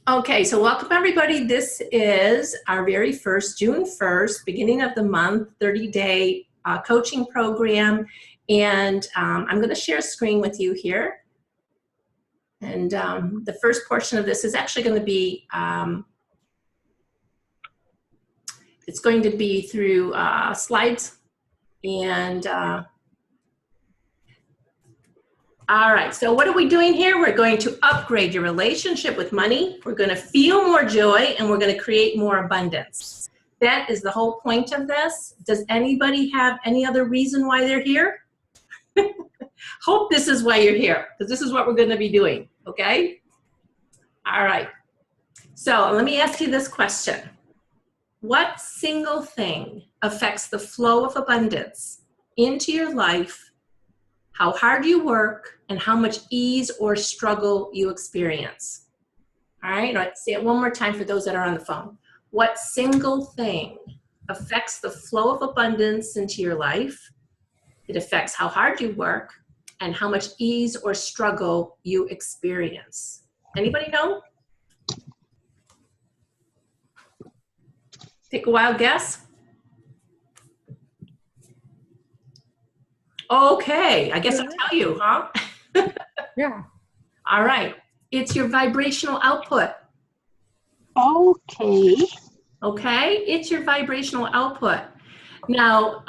Okay, so welcome everybody. This is our very first, June 1st, beginning of the month, 30-day coaching program. And I'm going to share a screen with you here. And the first portion of this is actually going to be, it's going to be through slides. And all right, so what are we doing here? We're going to upgrade your relationship with money. We're going to feel more joy, and we're going to create more abundance. That is the whole point of this. Does anybody have any other reason why they're here? Hope this is why you're here, because this is what we're going to be doing, okay? All right, so let me ask you this question. What single thing affects the flow of abundance into your life, how hard you work, and how much ease or struggle you experience? All right, let's say it one more time for those that are on the phone. What single thing affects the flow of abundance into your life? It affects how hard you work and how much ease or struggle you experience. Anybody know? Take a wild guess. Okay, I guess I'll tell you, huh? Yeah. All right, it's your vibrational output. Okay. Okay, it's your vibrational output. Now,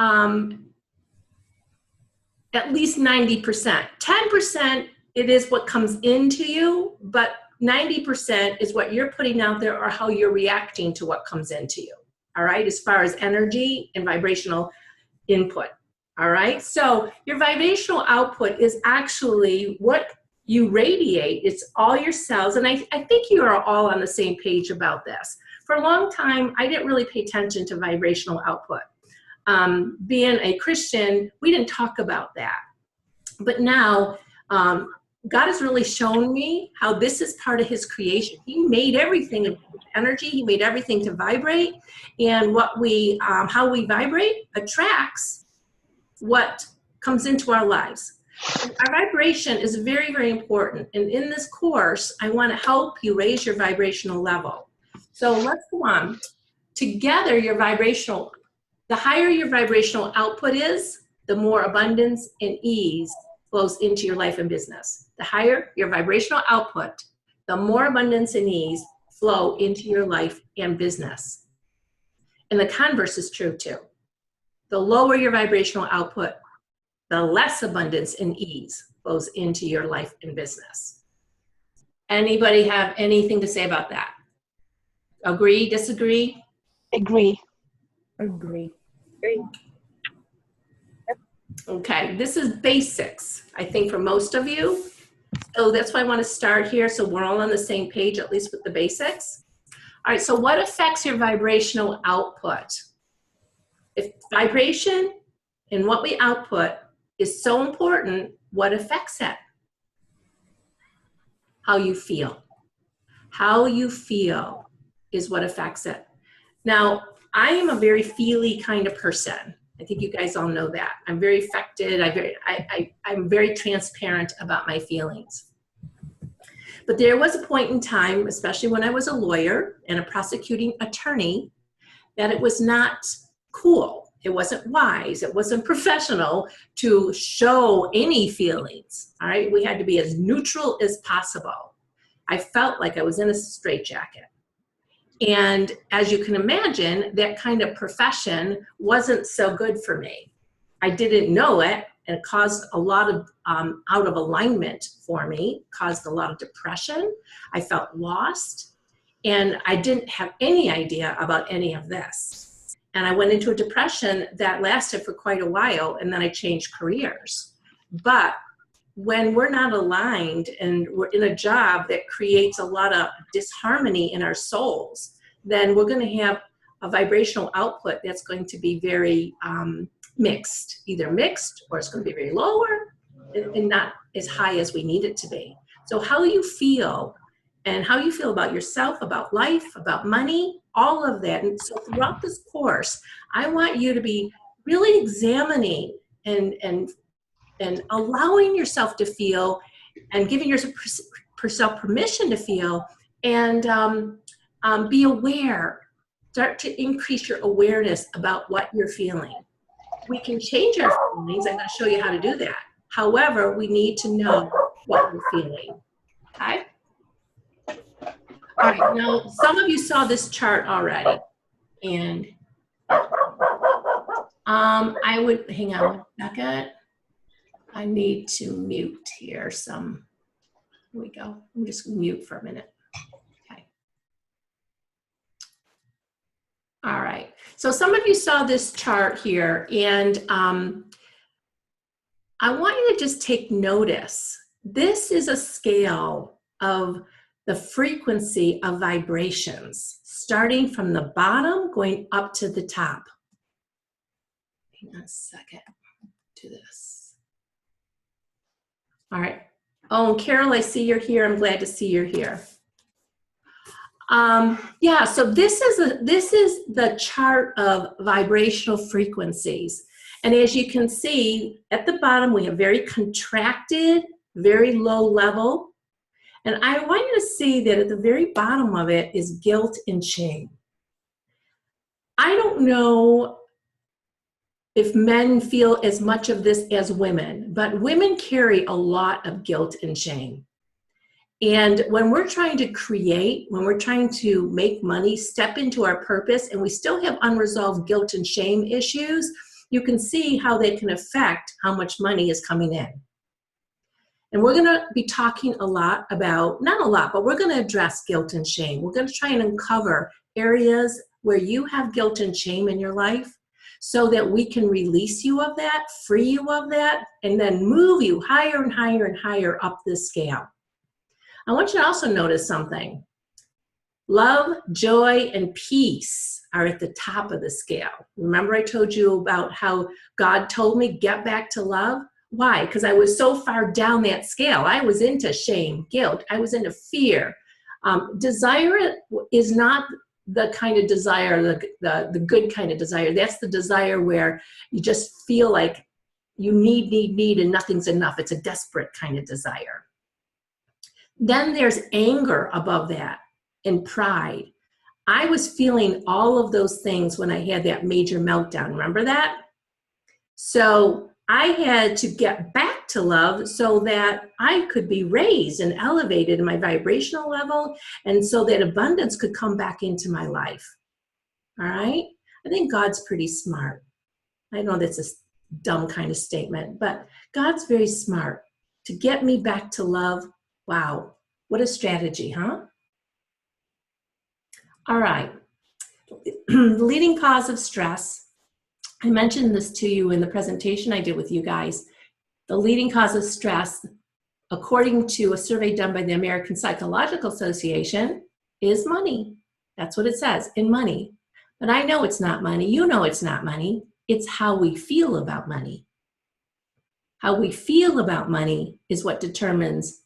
at least 90%. 10% it is what comes into you, but 90% is what you're putting out there or how you're reacting to what comes into you. All right, as far as energy and vibrational input. All right, so your vibrational output is actually what you radiate. It's all your cells, and I think you are all on the same page about this. For a long time, I didn't really pay attention to vibrational output. Being a Christian, we didn't talk about that. But now, God has really shown me how this is part of His creation. He made everything in energy. He made everything to vibrate, and what we, how we vibrate attracts what comes into our lives. Our vibration is very, very important. And in this course, I want to help you raise your vibrational level. So let's go on. Together, your vibrational, the higher your vibrational output is, the more abundance and ease flows into your life and business. The higher your vibrational output, the more abundance and ease flow into your life and business. And the converse is true too. The lower your vibrational output, the less abundance and ease flows into your life and business. Anybody have anything to say about that? Agree, disagree? Agree. Agree. Okay, this is basics, I think, for most of you. So that's why I want to start here so we're all on the same page, at least with the basics. All right, so what affects your vibrational output? If vibration and what we output is so important, what affects it? How you feel. How you feel is what affects it. Now, I am a very feely kind of person. I think you guys all know that. I'm very affected. I'm very transparent about my feelings. But there was a point in time, especially when I was a lawyer and a prosecuting attorney, that it was not cool. It wasn't wise. It wasn't professional to show any feelings. All right. We had to be as neutral as possible. I felt like I was in a straitjacket. And as you can imagine, that kind of profession wasn't so good for me. I didn't know it, and it caused a lot of out of alignment for me, caused a lot of depression. I felt lost, and I didn't have any idea about any of this. And I went into a depression that lasted for quite a while, and then I changed careers. But when we're not aligned and we're in a job that creates a lot of disharmony in our souls, then we're going to have a vibrational output that's going to be very mixed, either mixed or it's going to be very lower and not as high as we need it to be. So how you feel and how you feel about yourself, about life, about money, all of that. And so throughout this course, I want you to be really examining and allowing yourself to feel and giving yourself permission to feel and be aware. Start to increase your awareness about what you're feeling. We can change our feelings. I'm going to show you how to do that. However, we need to know what we're feeling. Okay? All right, now some of you saw this chart already, and I would, hang on one second. I need to mute here some. Here we go. I'm just mute for a minute. Okay. All right. So some of you saw this chart here, and I want you to just take notice. This is a scale of the frequency of vibrations, starting from the bottom, going up to the top. Hang on a second. Do this. All right. Oh, and Carol, I see you're here. I'm glad to see you're here. Yeah, so this is the chart of vibrational frequencies. And as you can see, at the bottom, we have very contracted, very low level. And I want you to see that at the very bottom of it is guilt and shame. I don't know if men feel as much of this as women, but women carry a lot of guilt and shame. And when we're trying to create, when we're trying to make money, step into our purpose, and we still have unresolved guilt and shame issues, you can see how they can affect how much money is coming in. And we're going to be talking a lot about, not a lot, but we're going to address guilt and shame. We're going to try and uncover areas where you have guilt and shame in your life so that we can release you of that, free you of that, and then move you higher and higher and higher up this scale. I want you to also notice something. Love, joy, and peace are at the top of the scale. Remember I told you about how God told me, get back to love? Why? Because I was so far down that scale. I was into shame, guilt. I was into fear. Desire is not the kind of desire, the good kind of desire. That's the desire where you just feel like you need, and nothing's enough. It's a desperate kind of desire. Then there's anger above that and pride. I was feeling all of those things when I had that major meltdown. Remember that? So I had to get back to love so that I could be raised and elevated in my vibrational level, and so that abundance could come back into my life. All right? I think God's pretty smart. I know that's a dumb kind of statement, but God's very smart to get me back to love. Wow, what a strategy, huh? All right, the leading cause of stress. I mentioned this to you in the presentation I did with you guys. The leading cause of stress, according to a survey done by the American Psychological Association, is money. That's what it says, in money. But I know it's not money. You know it's not money. It's how we feel about money. How we feel about money is what determines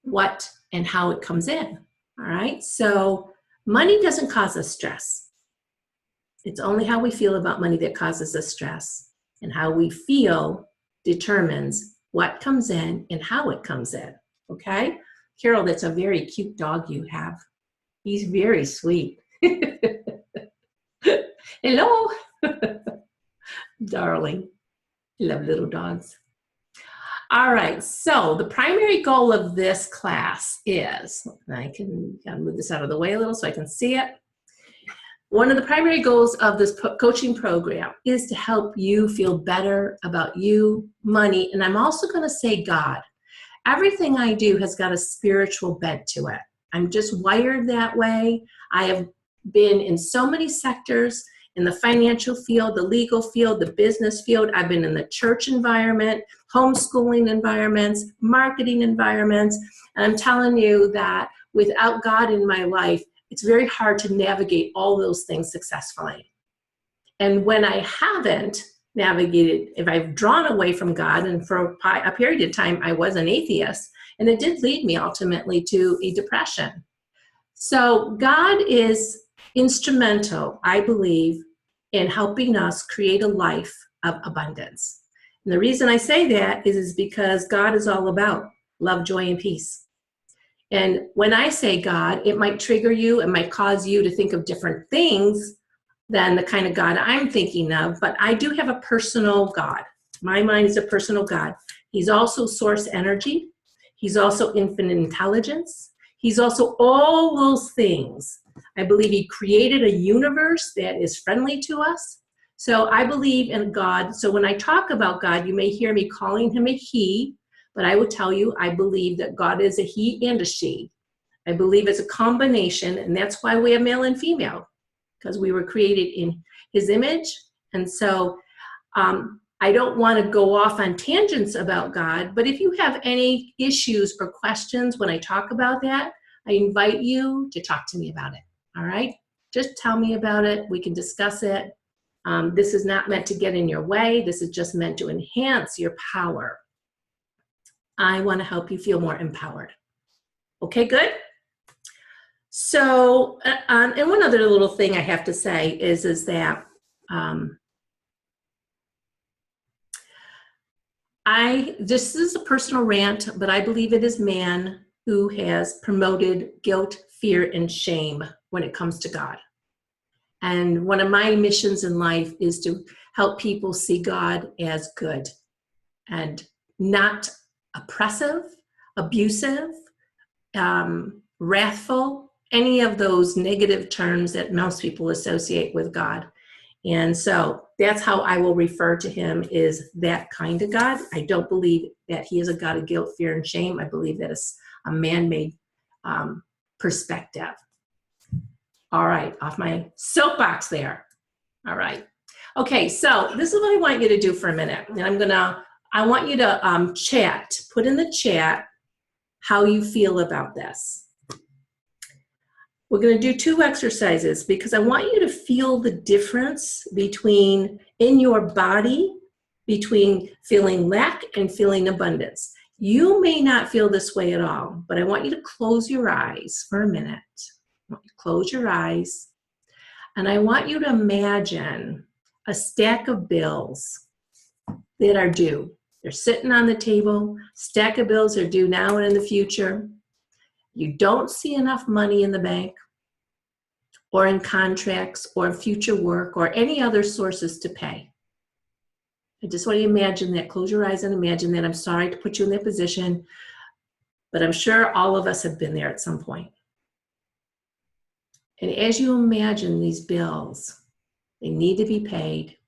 what and how it comes in. All right, so money doesn't cause us stress. It's only how we feel about money that causes us stress. And how we feel determines what comes in and how it comes in. Okay? Carol, that's a very cute dog you have. He's very sweet. Hello. Darling. I love little dogs. All right, so the primary goal of this class is, I can move this out of the way a little so I can see it. One of the primary goals of this coaching program is to help you feel better about you, money, and I'm also going to say God. Everything I do has got a spiritual bent to it. I'm just wired that way. I have been in so many sectors, in the financial field, the legal field, the business field. I've been in the church environment, homeschooling environments, marketing environments, and I'm telling you that without God in my life, it's very hard to navigate all those things successfully. And when I haven't navigated, if I've drawn away from God, and for a period of time I was an atheist, and it did lead me ultimately to a depression. So God is instrumental, I believe, in helping us create a life of abundance. And the reason I say that is because God is all about love, joy, and peace. And when I say God, it might trigger you, it might cause you to think of different things than the kind of God I'm thinking of, but I do have a personal God. My mind is a personal God. He's also source energy. He's also infinite intelligence. He's also all those things. I believe he created a universe that is friendly to us. So I believe in God. So when I talk about God, you may hear me calling him a he, but I will tell you, I believe that God is a he and a she. I believe it's a combination, and that's why we have male and female, because we were created in his image. And so I don't want to go off on tangents about God, but if you have any issues or questions when I talk about that, I invite you to talk to me about it, all right? Just tell me about it. We can discuss it. This is not meant to get in your way. This is just meant to enhance your power. I want to help you feel more empowered. Okay, good? So, and one other little thing I have to say is that this is a personal rant, but I believe it is man who has promoted guilt, fear, and shame when it comes to God. And one of my missions in life is to help people see God as good and not oppressive, abusive, wrathful, any of those negative terms that most people associate with God. And so that's how I will refer to him, is that kind of God. I don't believe that he is a God of guilt, fear, and shame. I believe that it's a man-made perspective. All right, off my soapbox there. All right. Okay, so this is what I want you to do for a minute. And I want you to put in the chat how you feel about this. We're going to do 2 exercises because I want you to feel the difference in your body between feeling lack and feeling abundance. You may not feel this way at all, but I want you to close your eyes for a minute. I want you to close your eyes, and I want you to imagine a stack of bills that are due. They're sitting on the table. Stack of bills are due now and in the future. You don't see enough money in the bank or in contracts or future work or any other sources to pay. I just want you to imagine that. Close your eyes and imagine that. I'm sorry to put you in that position, but I'm sure all of us have been there at some point. And as you imagine these bills, they need to be paid.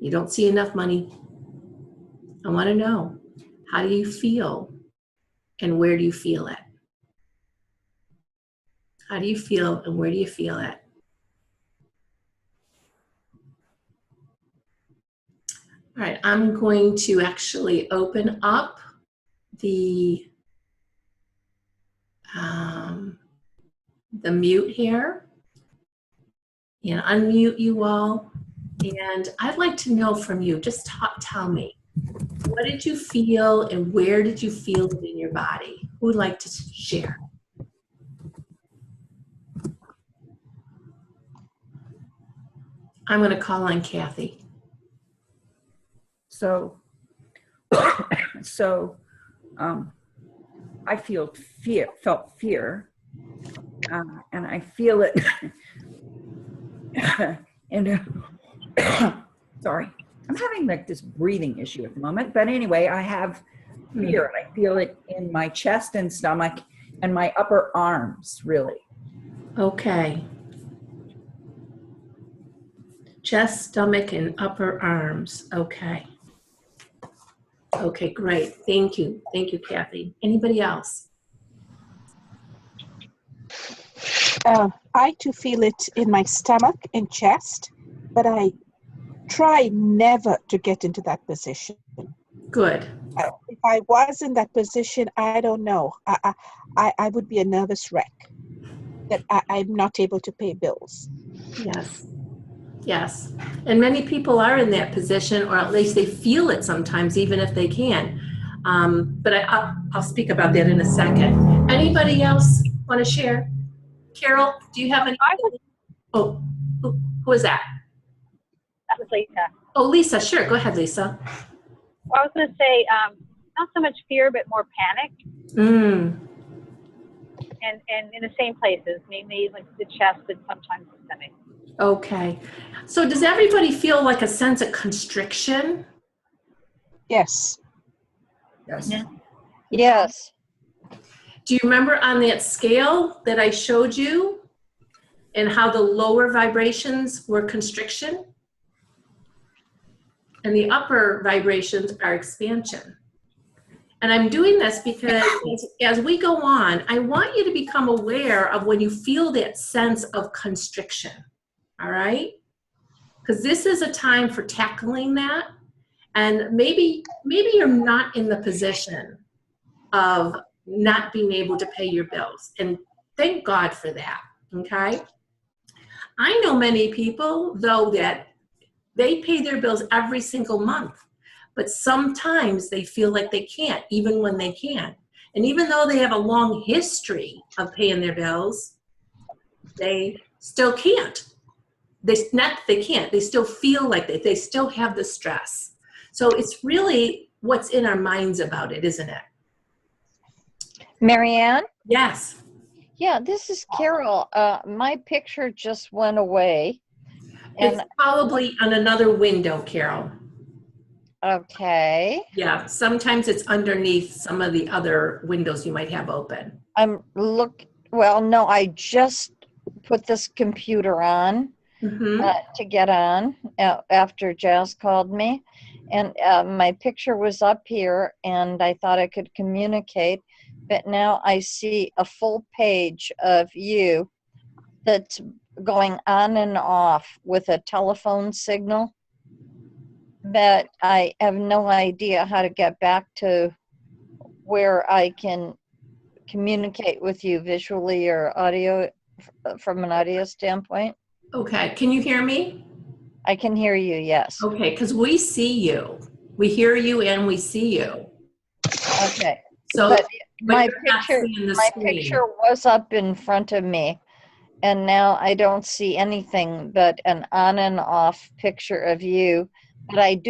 You don't see enough money. I want to know, how do you feel and where do you feel it? How do you feel and where do you feel it? All right, I'm going to actually open up the mute here and unmute you all. And I'd like to know from you, just tell me, what did you feel and where did you feel it in your body? Who would like to share? I'm going to call on Kathy. So, I felt fear, and I feel it. And sorry, I'm having like this breathing issue at the moment. But anyway, I have fear, and I feel it in my chest and stomach and my upper arms, really. Okay. Chest, stomach, and upper arms. Okay. Okay, great. Thank you. Thank you, Kathy. Anybody else? I too feel it in my stomach and chest, but I try never to get into that position. Good. If I was in that position, I don't know. I would be a nervous wreck that I'm not able to pay bills. Yes. Yes. And many people are in that position, or at least they feel it sometimes, even if they can. But I'll speak about that in a second. Anybody else want to share? Carol, do you have any? Oh, who is that? That was Lisa. Oh, Lisa, sure. Go ahead, Lisa. Well, I was going to say, not so much fear, but more panic. and in the same places, mainly like the chest and sometimes the stomach. Okay. So does everybody feel like a sense of constriction? Yes. Yes. Yes. Do you remember on that scale that I showed you and how the lower vibrations were constriction? And the upper vibrations are expansion. And I'm doing this because as we go on, I want you to become aware of when you feel that sense of constriction, all right? Because this is a time for tackling that. And maybe you're not in the position of not being able to pay your bills. And thank God for that, okay? I know many people, though, that they pay their bills every single month, but sometimes they feel like they can't, even when they can. And even though they have a long history of paying their bills, they still can't. They can't. They still feel like they still have the stress. So it's really what's in our minds about it, isn't it? Marianne? Yes. Yeah, this is Carol. My picture just went away. It's And probably on another window, Carol. okay. Yeah, sometimes it's underneath some of the other windows you might have open. Well, no, I just put this computer on Mm-hmm. to get on after Jazz called me. And my picture was up here and I thought I could communicate, but now I see a full page of you that's going on and off with a telephone signal, but I have no idea how to get back to where I can communicate with you visually or audio from an audio standpoint. Okay, can you hear me? I can hear you, yes. Okay, because we see you. We hear you and we see you. Okay. So But my you're not seeing the screen. picture was up in front of me, and now I don't see anything but an on and off picture of you. But I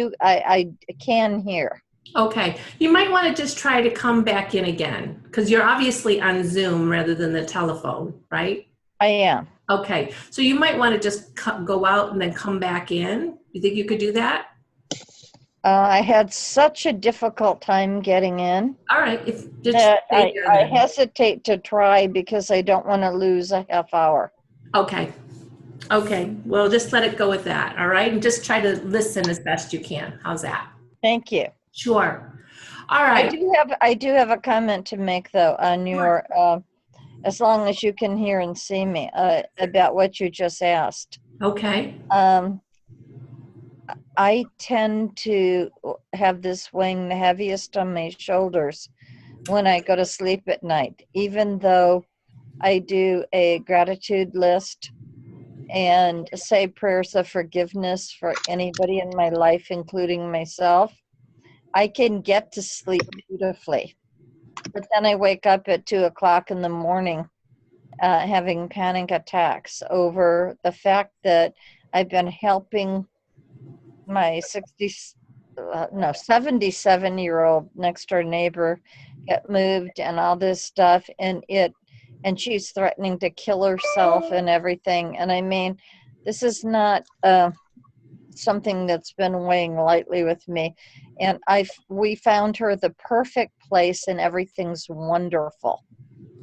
can hear. Okay, you might want to just try to come back in again because you're obviously on Zoom rather than the telephone, right? I am. Okay, so you might want to just go out and then come back in. You think you could do that? I had such a difficult time getting in All right, if just that stay there I then. hesitate to try because I don't want to lose a half hour. Okay. Okay. Well, just let it go with that. All right. And just try to listen as best you can. How's that? Thank you. Sure. All right. I do have a comment to make though on your as long as you can hear and see me about what you just asked. Okay. I tend to have this weighing the heaviest on my shoulders when I go to sleep at night, even though I do a gratitude list and say prayers of forgiveness for anybody in my life, including myself. I can get to sleep beautifully. But then I wake up at 2 o'clock in the morning having panic attacks over the fact that I've been helping my 77-year-old next door neighbor get moved and all this stuff, and she's threatening to kill herself and everything. And I mean, this is not something that's been weighing lightly with me. And we found her the perfect place and everything's wonderful.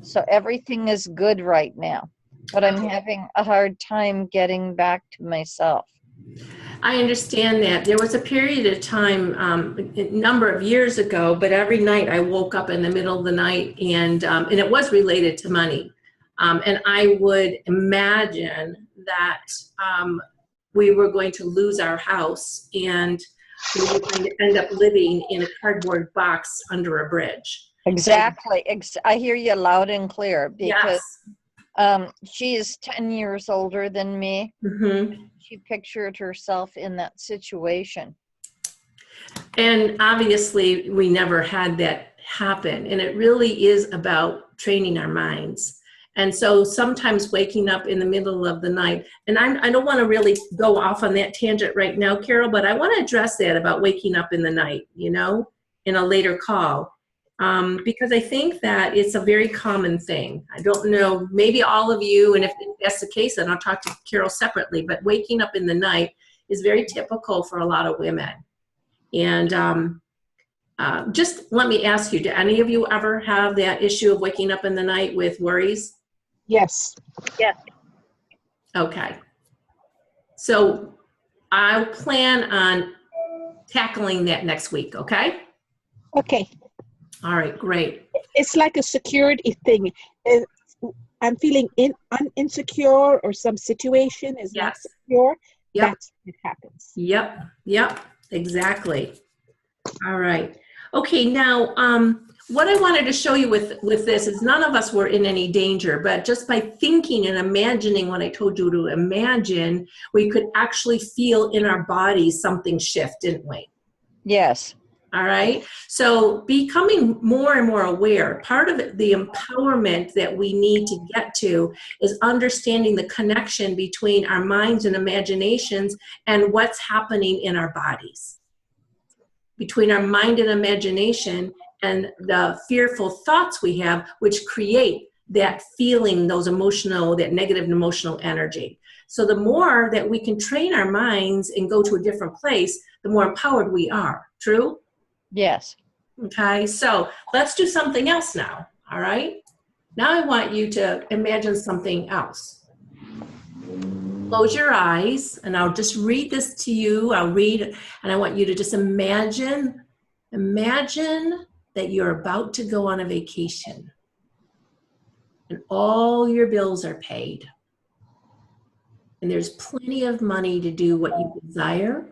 So everything is good right now, but I'm having a hard time getting back to myself. I understand that. There was a period of time, a number of years ago, but every night I woke up in the middle of the night and it was related to money. And I would imagine that we were going to lose our house and we were going to end up living in a cardboard box under a bridge. Exactly. I hear you loud and clear because Yes. she is 10 years older than me. Mm-hmm. She pictured herself in that situation. And obviously we never had that happen. And it really is about training our minds. And so sometimes waking up in the middle of the night, and I don't want to really go off on that tangent right now, Carol, but I want to address that about waking up in the night, in a later call. because I think that it's a very common thing. I don't know, maybe all of you, and if that's the case, then I'll talk to Carol separately, but waking up in the night is very typical for a lot of women. And just let me ask you, do any of you ever have that issue of waking up in the night with worries? Yes. Yes. Okay. So I'll plan on tackling that next week, okay? Okay. All right, great. It's like a security thing. I'm feeling insecure, or some situation is not Yes. secure. Yep. That's what happens. Yep, exactly. All right. Okay, now what I wanted to show you with this is none of us were in any danger, but just by thinking and imagining what I told you to imagine, we could actually feel in our bodies something shift, didn't we? Yes. All right. So becoming more and more aware, part of it, the empowerment that we need to get to is understanding the connection between our minds and imaginations and what's happening in our bodies. Between our mind and imagination and the fearful thoughts we have, which create that feeling, that negative emotional energy. So the more that we can train our minds and go to a different place, the more empowered we are. True? Yes. Okay, so let's do something else now, all right? Now I want you to imagine something else. Close your eyes, and I'll just read this to you. I'll read, and I want you to just imagine that you're about to go on a vacation, and all your bills are paid, and there's plenty of money to do what you desire,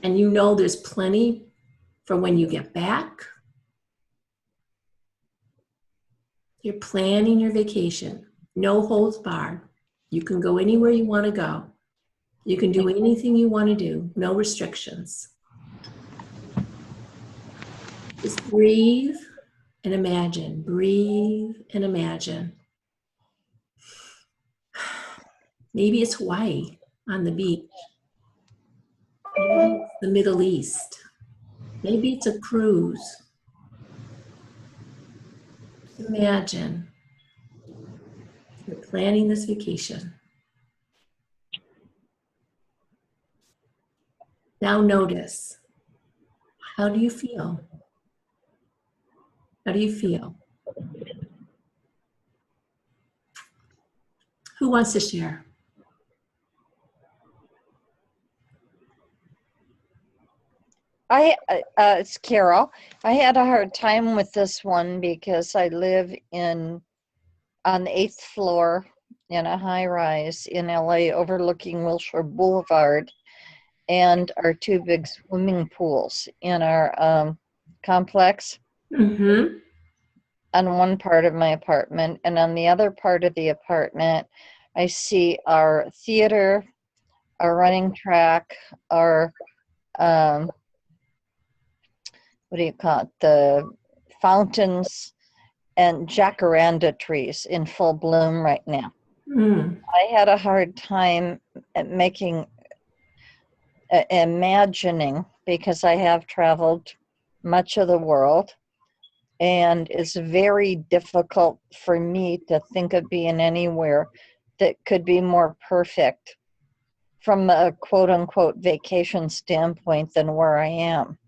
and you know there's plenty for when you get back. You're planning your vacation, no holds barred. You can go anywhere you want to go. You can do anything you want to do, no restrictions. Just breathe and imagine, breathe and imagine. Maybe it's Hawaii on the beach. Maybe it's the Middle East. Maybe it's a cruise. Imagine you're planning this vacation. Now notice, how do you feel? How do you feel? Who wants to share? It's Carol. I had a hard time with this one because I live on the 8th floor in a high rise in LA overlooking Wilshire Boulevard, and our two big swimming pools in our complex Mm-hmm. on one part of my apartment, and on the other part of the apartment I see our theater, our running track, our what do you call it, the fountains and jacaranda trees in full bloom right now. Mm. I had a hard time at imagining, because I have traveled much of the world, and it's very difficult for me to think of being anywhere that could be more perfect from a quote unquote vacation standpoint than where I am.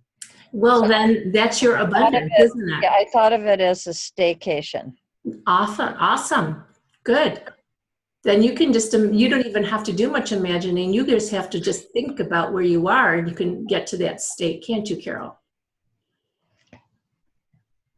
Well, So then that's your abundance, isn't it? Yeah, I thought of it as a staycation. Awesome. Good. Then you can just, you don't even have to do much imagining. You just have to just think about where you are, and you can get to that state, can't you, Carol?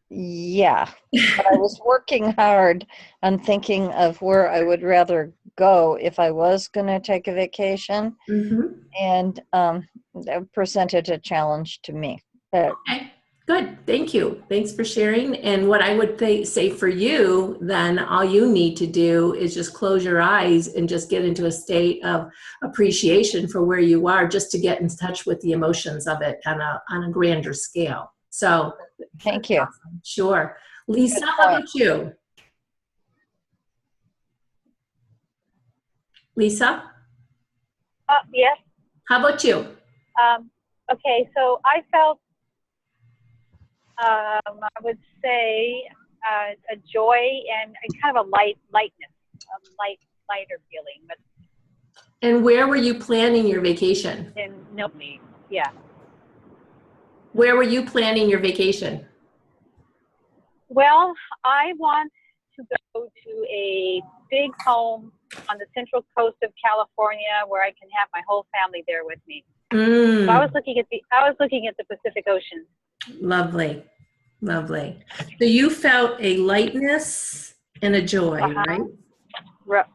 Yeah, but I was working hard on thinking of where I would rather go if I was going to take a vacation, Mm-hmm. and that presented a challenge to me. But Okay, good. Thank you. Thanks for sharing. And what I would say for you, then all you need to do is just close your eyes and just get into a state of appreciation for where you are, just to get in touch with the emotions of it on a grander scale. So thank you. awesome. Sure. Lisa, Good how point. about you? Lisa, Yes. how about you? Okay, so I felt I would say a joy and kind of a lightness, lighter feeling, but And where were you planning your vacation? in no me, yeah. Where were you planning your vacation? Well, I want to go to a big home on the central coast of California where I can have my whole family there with me. So I was looking at the Pacific Ocean. Lovely, lovely. So you felt a lightness and a joy, right?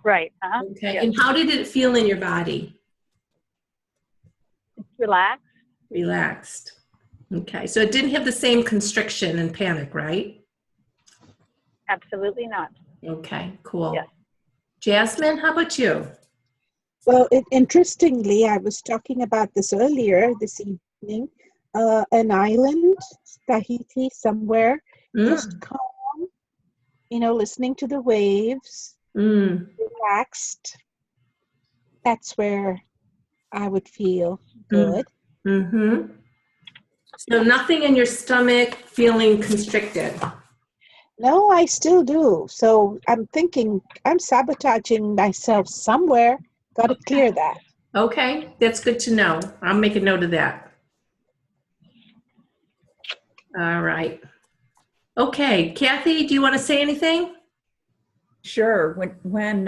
Right. Okay. Yes. And how did it feel in your body? Relax. Relaxed. Okay. So it didn't have the same constriction and panic, right? Absolutely not. Okay, cool. Yes. Jasmine, how about you? Well, interestingly, I was talking about this earlier this evening. An island, Tahiti, somewhere, just calm, listening to the waves, relaxed. That's where I would feel good. Mm-hmm. So nothing in your stomach feeling constricted. No, I still do. So I'm thinking I'm sabotaging myself somewhere. Got to clear that. Okay, that's good to know. I'll make a note of that. All right. Okay, Kathy, do you want to say anything? Sure. When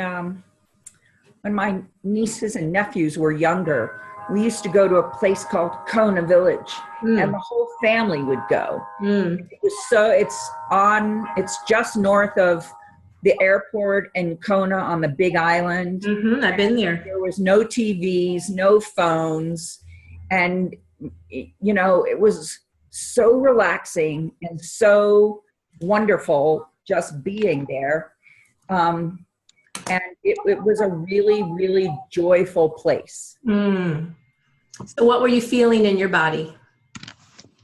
my nieces and nephews were younger, we used to go to a place called Kona Village, and the whole family would go. It was it's just north of the airport in Kona on the Big Island. I've been there. There was no TVs, no phones, and it was so relaxing and so wonderful just being there. And it was a really, really joyful place. So what were you feeling in your body?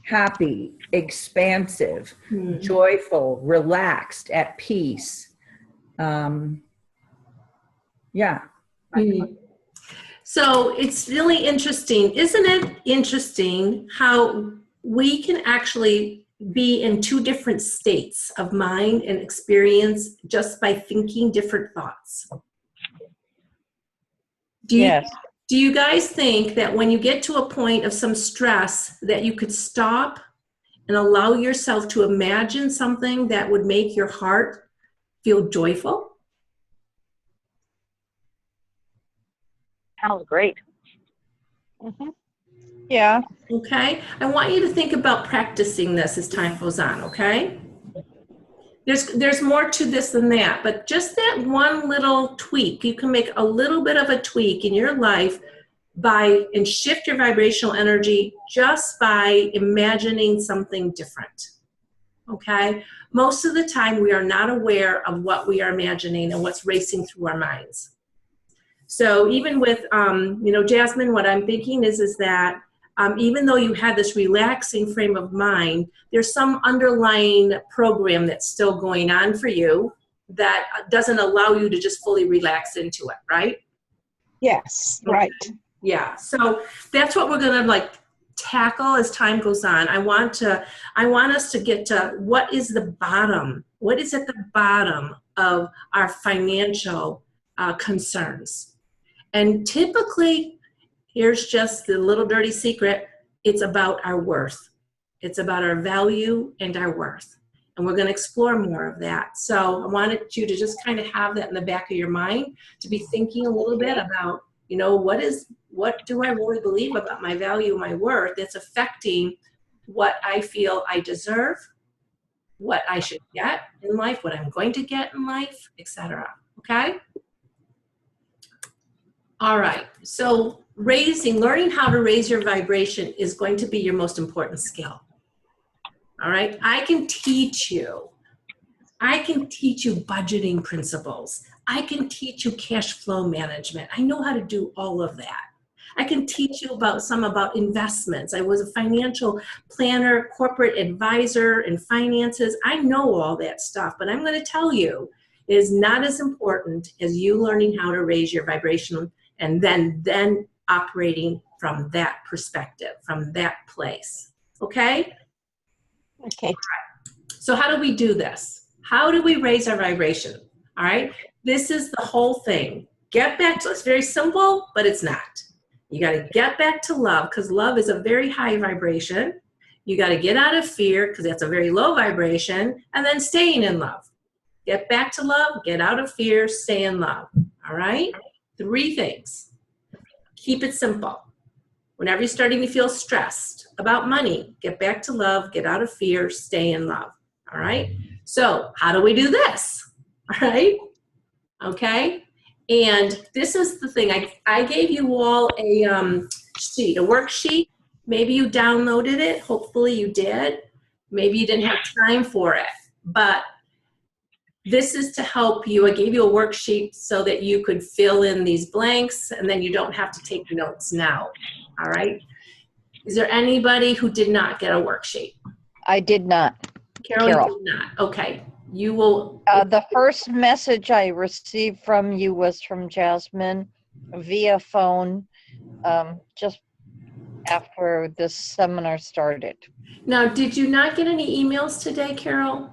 Happy, expansive, joyful, relaxed, at peace. Yeah. So it's really interesting. Isn't it interesting how we can actually be in two different states of mind and experience just by thinking different thoughts? Yes. Do you guys think that when you get to a point of some stress that you could stop and allow yourself to imagine something that would make your heart feel joyful? Sounds great. Mm-hmm. Yeah. Okay, I want you to think about practicing this as time goes on, okay? There's more to this than that, but just that one little tweak, you can make a little bit of a tweak in your life and shift your vibrational energy just by imagining something different, okay? Most of the time we are not aware of what we are imagining and what's racing through our minds. So even with, Jasmine, what I'm thinking is that even though you had this relaxing frame of mind, there's some underlying program that's still going on for you that doesn't allow you to just fully relax into it, right? Yes, right. Yeah, so that's what we're gonna tackle as time goes on. I want us to get to what is at the bottom of our financial concerns. And typically, here's just the little dirty secret, it's about our worth. It's about our value and our worth. And we're going to explore more of that. So I wanted you to just kind of have that in the back of your mind, to be thinking a little bit about, what do I really believe about my value, my worth that's affecting what I feel I deserve, what I should get in life, what I'm going to get in life, etc. Okay? All right, so learning how to raise your vibration is going to be your most important skill. All right, I can teach you budgeting principles. I can teach you cash flow management. I know how to do all of that. I can teach you about investments. I was a financial planner, corporate advisor in finances. I know all that stuff, but I'm going to tell you, it is not as important as you learning how to raise your vibration and then operating from that perspective, from that place. Okay? Okay. So how do we do this? How do we raise our vibration? All right. This is the whole thing. Get back to, it's very simple, but it's not. You got to get back to love because love is a very high vibration. You got to get out of fear because that's a very low vibration, and then staying in love. Get back to love, get out of fear, stay in love. All right? 3 things. Keep it simple. Whenever you're starting to feel stressed about money, get back to love, get out of fear, stay in love. All right? So, how do we do this? All right? Okay? And this is the thing. I gave you all a sheet, a worksheet. Maybe you downloaded it. Hopefully you did. Maybe you didn't have time for it. But this is to help you. I gave you a worksheet so that you could fill in these blanks and then you don't have to take notes now. All right? Is there anybody who did not get a worksheet? I did not. Carol. Did not. Okay. You will. The first message I received from you was from Jasmine via phone just after this seminar started. Now, did you not get any emails today, Carol?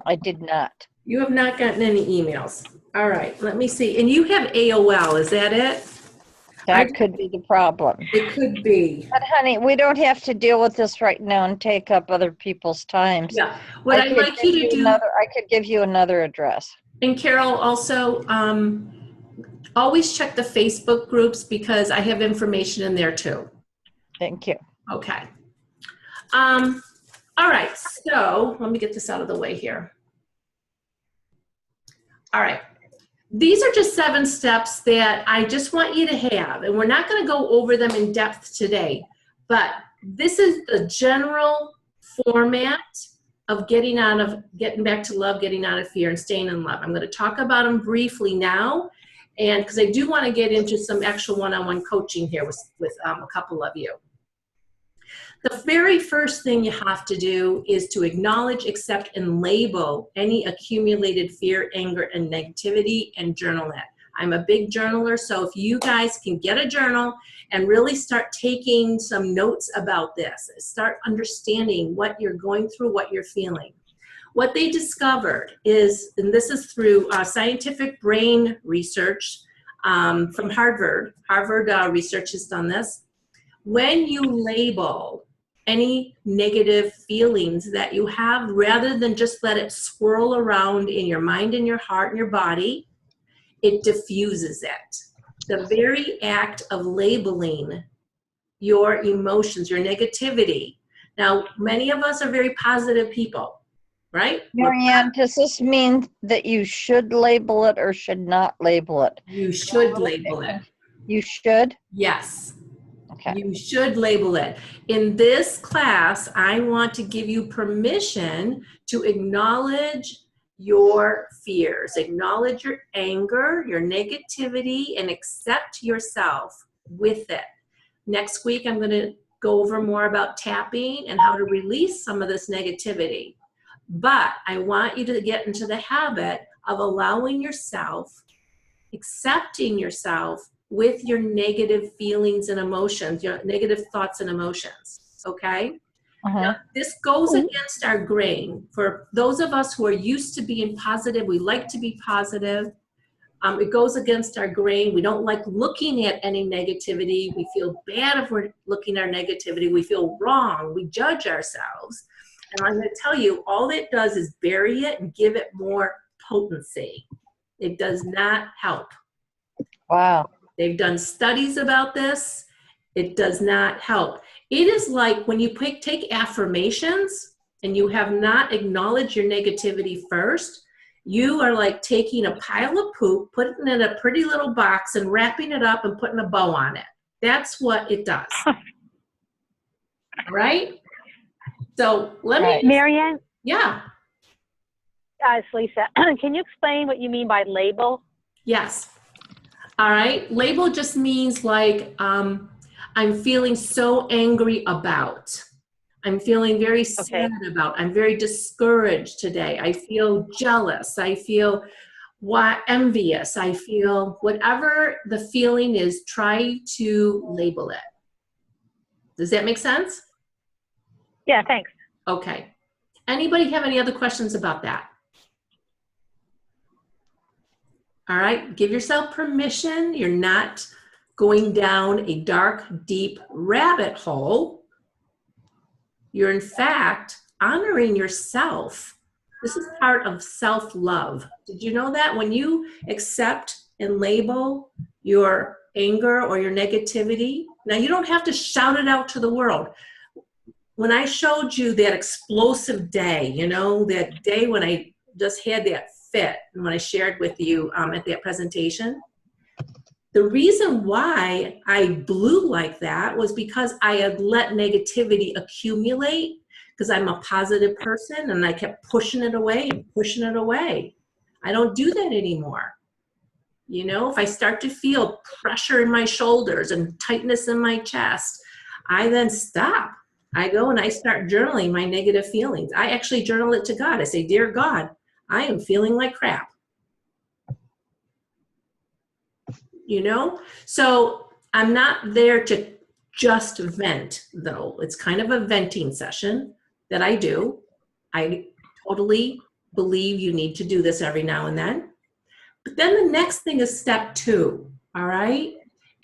I did not. You have not gotten any emails. All right, let me see. And you have AOL, is that it? That could be the problem. It could be. But honey, we don't have to deal with this right now and take up other people's times. Yeah. What I'd like you to do. I could give you another address. And Carol, also, always check the Facebook groups because I have information in there too. Thank you. Okay. All right, so let me get this out of the way here. All right. These are just 7 steps that I just want you to have, and we're not going to go over them in depth today, but this is the general format of getting back to love, getting out of fear, and staying in love. I'm going to talk about them briefly now, and because I do want to get into some actual one-on-one coaching here with a couple of you. The very first thing you have to do is to acknowledge, accept, and label any accumulated fear, anger, and negativity and journal it. I'm a big journaler, so if you guys can get a journal and really start taking some notes about this, start understanding what you're going through, what you're feeling. What they discovered is, and this is through scientific brain research from Harvard. Harvard research has done this. When you label any negative feelings that you have, rather than just let it swirl around in your mind and your heart and your body, it diffuses it. The very act of labeling your emotions, your negativity. Now, many of us are very positive people, right? Marianne, does this mean that you should label it or should not label it? You should label it. You should? Yes. Okay. You should label it. In this class, I want to give you permission to acknowledge your fears, acknowledge your anger, your negativity, and accept yourself with it. Next week, I'm going to go over more about tapping and how to release some of this negativity. But I want you to get into the habit of allowing yourself, accepting yourself, with your negative feelings and emotions, your negative thoughts and emotions, okay? Now, this goes against our grain. For those of us who are used to being positive, we like to be positive. It goes against our grain. We don't like looking at any negativity. We feel bad if we're looking at our negativity. We feel wrong. We judge ourselves. And I'm going to tell you, all it does is bury it and give it more potency. It does not help. Wow. They've done studies about this. It does not help. It is like when you take affirmations and you have not acknowledged your negativity first, you are like taking a pile of poop, putting it in a pretty little box and wrapping it up and putting a bow on it. That's what it does. Right? So let me. Marianne? Yeah. It's Lisa. Can you explain what you mean by label? Yes. All right. Label just means like I'm feeling so angry about. I'm feeling very sad about. I'm very discouraged today. I feel jealous. I feel envious. I feel whatever the feeling is, try to label it. Does that make sense? Yeah, thanks. Okay. Anybody have any other questions about that? All right, give yourself permission. You're not going down a dark, deep rabbit hole. You're in fact honoring yourself. This is part of self-love. Did you know that? When you accept and label your anger or your negativity, now you don't have to shout it out to the world. When I showed you that explosive day, you know, that day when I just had that fit, and when I shared with you at that presentation, the reason why I blew like that was because I had let negativity accumulate, because I'm a positive person, and I kept pushing it away and pushing it away. I don't do that anymore. You know, if I start to feel pressure in my shoulders and tightness in my chest, I then stop. I go and I start journaling my negative feelings. I actually journal it to God. I say, "Dear God, I am feeling like crap." You know? So I'm not there to just vent, though. It's kind of a venting session that I do. I totally believe you need to do this every now and then. But then the next thing is step 2, all right?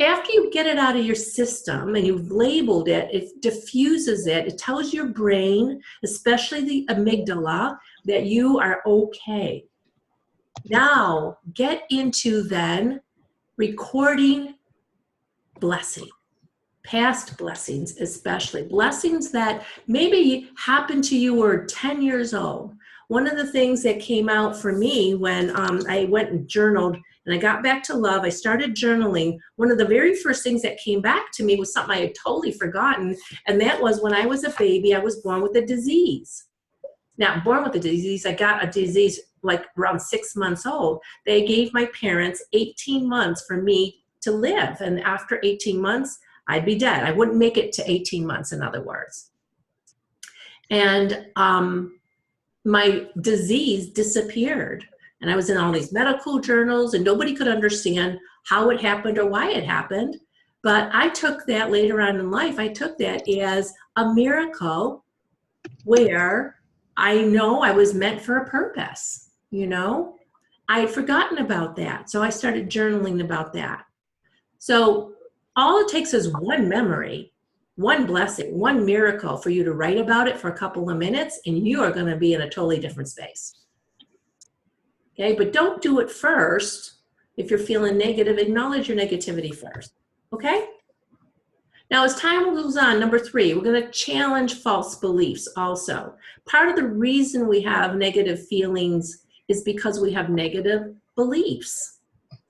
After you get it out of your system and you've labeled it, it diffuses it. It tells your brain, especially the amygdala, that you are okay. Now, get into then recording blessing, past blessings, especially blessings that maybe happened to you when you were 10 years old. One of the things that came out for me when I went and journaled and I got back to love, I started journaling. One of the very first things that came back to me was something I had totally forgotten, and that was when I was a baby, I was born with a disease. Now, born with a disease, I got a disease like around 6 months old. They gave my parents 18 months for me to live, and after 18 months, I'd be dead. I wouldn't make it to 18 months, in other words. And my disease disappeared. And I was in all these medical journals, and nobody could understand how it happened or why it happened. But I took that later on in life, I took that as a miracle where I know I was meant for a purpose, you know? I had forgotten about that. So I started journaling about that. So all it takes is one memory, one blessing, one miracle for you to write about it for a couple of minutes, and you are going to be in a totally different space. Okay, but don't do it first. If you're feeling negative, acknowledge your negativity first. Okay? Now, as time goes on, number 3, we're going to challenge false beliefs also. Part of the reason we have negative feelings is because we have negative beliefs.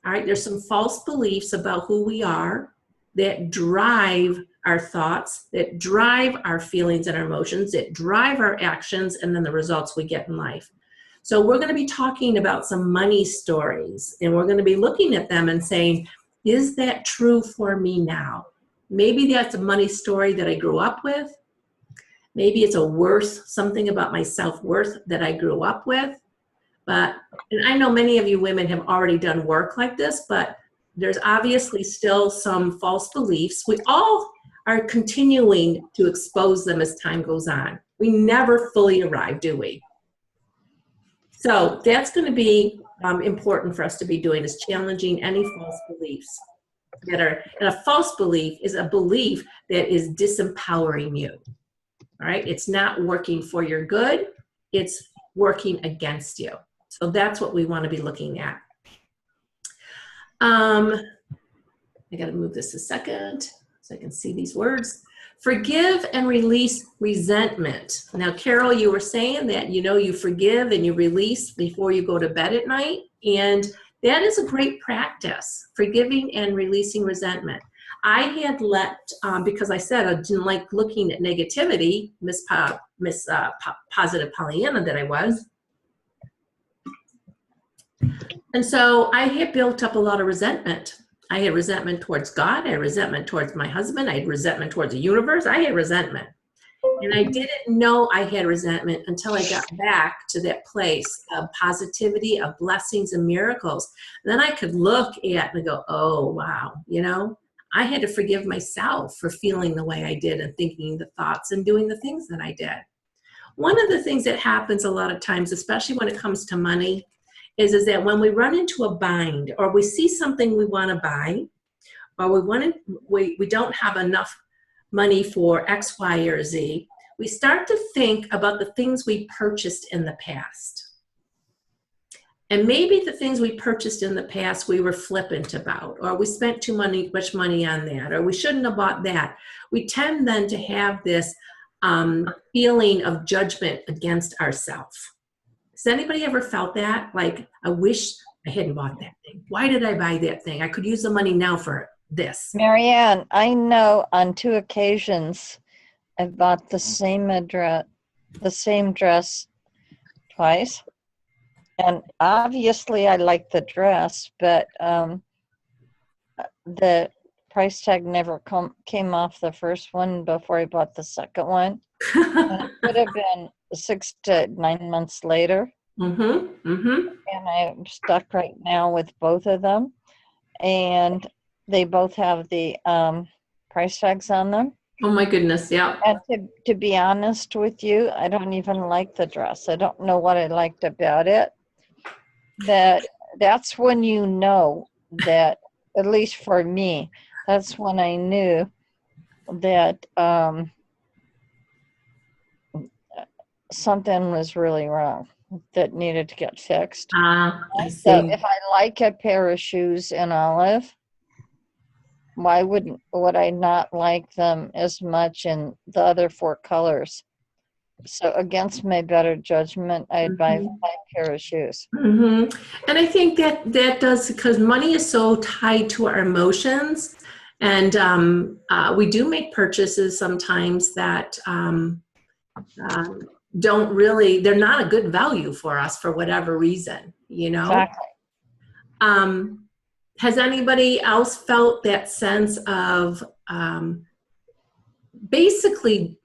All right, there's some false beliefs about who we are that drive our thoughts, that drive our feelings and our emotions, that drive our actions, and then the results we get in life. So we're going to be talking about some money stories, and we're going to be looking at them and saying, is that true for me now? Maybe that's a money story that I grew up with. Maybe it's a worth, something about my self-worth that I grew up with. But, and I know many of you women have already done work like this, but there's obviously still some false beliefs. We all are continuing to expose them as time goes on. We never fully arrive, do we? So that's going to be important for us to be doing, is challenging any false beliefs that are, and a false belief is a belief that is disempowering you. All right, it's not working for your good, it's working against you. So that's what we want to be looking at. I got to move this a second so I can see these words. Forgive and release resentment. Now, Carol, you were saying that, you know, you forgive and you release before you go to bed at night. And that is a great practice, forgiving and releasing resentment. I had let, because I said I didn't like looking at negativity, Positive Pollyanna that I was. And so I had built up a lot of resentment. I had resentment towards God. I had resentment towards my husband. I had resentment towards the universe. I had resentment. And I didn't know I had resentment until I got back to that place of positivity, of blessings and miracles. And then I could look at and go, oh, wow, you know, I had to forgive myself for feeling the way I did and thinking the thoughts and doing the things that I did. One of the things that happens a lot of times, especially when it comes to money, is that when we run into a bind or we see something we want to buy, or we don't have enough money for X, Y, or Z, we start to think about the things we purchased in the past. And maybe the things we purchased in the past we were flippant about, or we spent much money on that, or we shouldn't have bought that. We tend then to have this feeling of judgment against ourselves. Has anybody ever felt that? Like, I wish I hadn't bought that thing. Why did I buy that thing? I could use the money now for this. Marianne, I know on 2 occasions I bought the same dress twice. And obviously I liked the dress, but the price tag never came off the first one before I bought the second one. And it could have been 6 to 9 months later. And I'm stuck right now with both of them. And they both have the price tags on them. Oh my goodness, yeah. And to be honest with you, I don't even like the dress. I don't know what I liked about it. That's when you know that, at least for me, that's when I knew that something was really wrong that needed to get fixed. I see. So if I like a pair of shoes in olive, why would I not like them as much in the other 4 colors? So against my better judgment, I'd buy 5 pair of shoes. And I think that does, because money is so tied to our emotions, and we do make purchases sometimes that don't really, they're not a good value for us for whatever reason, you know? Exactly. Has anybody else felt that sense of basically,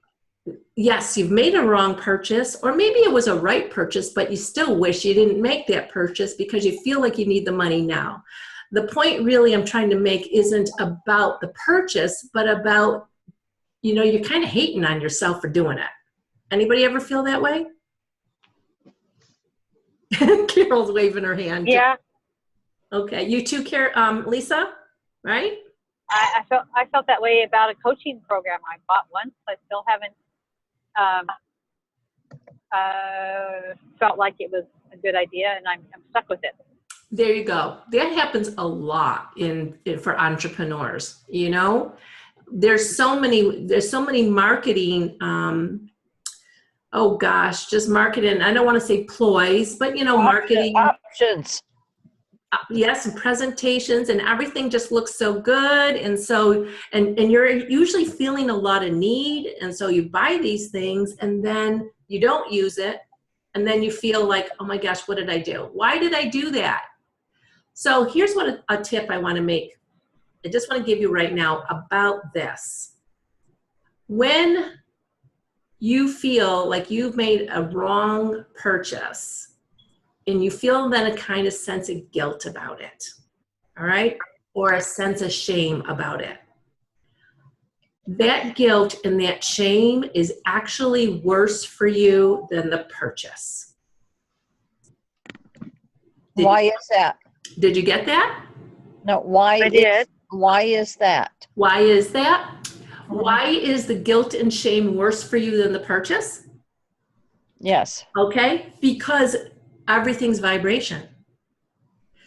yes, you've made a wrong purchase, or maybe it was a right purchase, but you still wish you didn't make that purchase because you feel like you need the money now? The point really I'm trying to make isn't about the purchase, but about, you're kind of hating on yourself for doing it. Anybody ever feel that way? Carol's waving her hand. Yeah. Okay, you too, Lisa, right? I felt that way about a coaching program I bought once. I still haven't felt like it was a good idea, and I'm stuck with it. There you go. That happens a lot for entrepreneurs. There's so many marketing. Oh gosh, just marketing. I don't want to say ploys, but marketing Options. Yes, and presentations and everything just looks so good, and so and you're usually feeling a lot of need, and so you buy these things and then you don't use it, and then you feel like, oh my gosh, what did I do? Why did I do that? So here's what a tip I want to make. I just want to give you right now about this. When you feel like you've made a wrong purchase, and you feel then a kind of sense of guilt about it, all right? Or a sense of shame about it. That guilt and that shame is actually worse for you than the purchase. Why is that? Did you get that? No, why I did. Why is that? Why is that? Why is the guilt and shame worse for you than the purchase? Yes. Okay, because everything's vibration.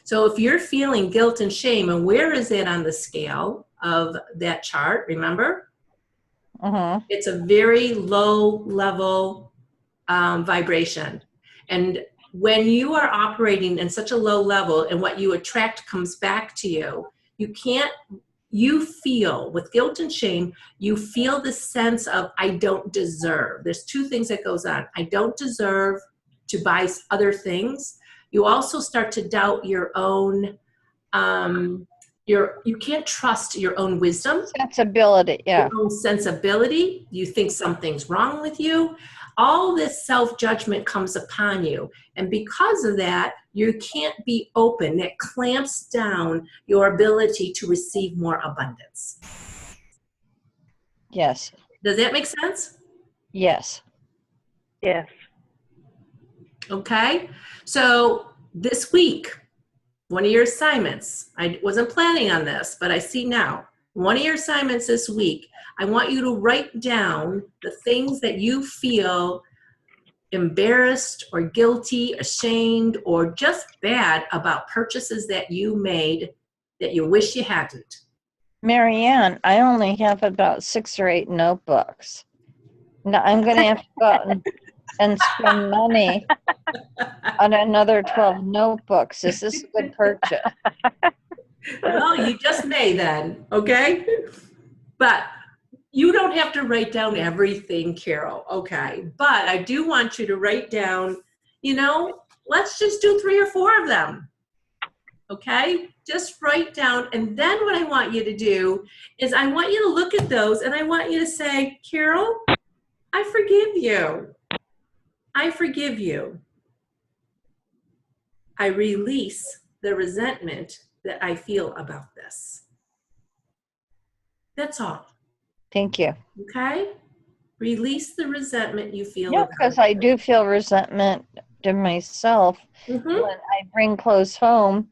So if you're feeling guilt and shame, and where is that on the scale of that chart, remember? It's a very low level vibration. And when you are operating in such a low level and what you attract comes back to you, you feel with guilt and shame, you feel the sense of, I don't deserve. There's 2 things that goes on. I don't deserve to buy other things. You also start to doubt your own, you can't trust your own wisdom. Sensibility, yeah. Your own sensibility. You think something's wrong with you. All this self-judgment comes upon you. And because of that, you can't be open. It clamps down your ability to receive more abundance. Yes. Does that make sense? Yes. Yes. Okay? So this week, one of your assignments, I wasn't planning on this, but I see now, one of your assignments this week, I want you to write down the things that you feel embarrassed or guilty, ashamed, or just bad about purchases that you made that you wish you hadn't. Marianne, I only have about 6 or 8 notebooks. Now I'm going to have to go out and spend money on another 12 notebooks. Is this a good purchase? Well, you just may then, okay? But you don't have to write down everything, Carol, okay? But I do want you to write down, let's just do 3 or 4 of them, okay? Just write down, and then what I want you to do is I want you to look at those, and I want you to say, Carol, I forgive you. I forgive you. I release the resentment that I feel about this. That's all. Thank you. Okay? Release the resentment you feel. Yeah, because I do feel resentment to myself when I bring clothes home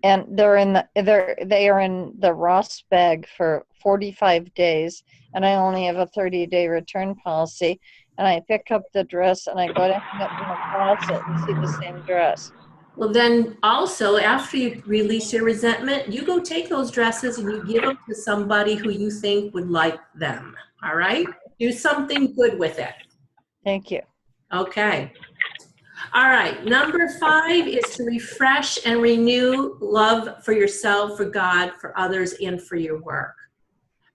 and they are in the Ross bag for 45 days and I only have a 30-day return policy, and I pick up the dress and I go to hang it in the closet and see the same dress. Well, then also, after you release your resentment, you go take those dresses and you give them to somebody who you think would like them. All right? Do something good with it. Thank you. Okay. All right. Number 5 is to refresh and renew love for yourself, for God, for others, and for your work.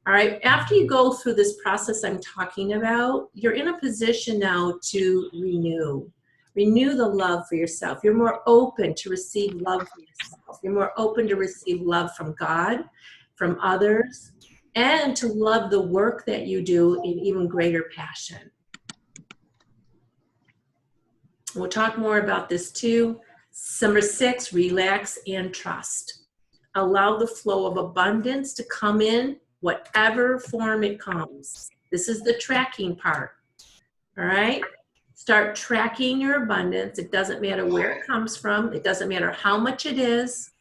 All right. After you go through this process I'm talking about, you're in a position now to renew. Renew the love for yourself. You're more open to receive love for yourself. You're more open to receive love from God, from others, and to love the work that you do in even greater passion. We'll talk more about this too. Number 6, relax and trust. Allow the flow of abundance to come in whatever form it comes. This is the tracking part. All right? Start tracking your abundance. It doesn't matter where it comes from. It doesn't matter how much it is.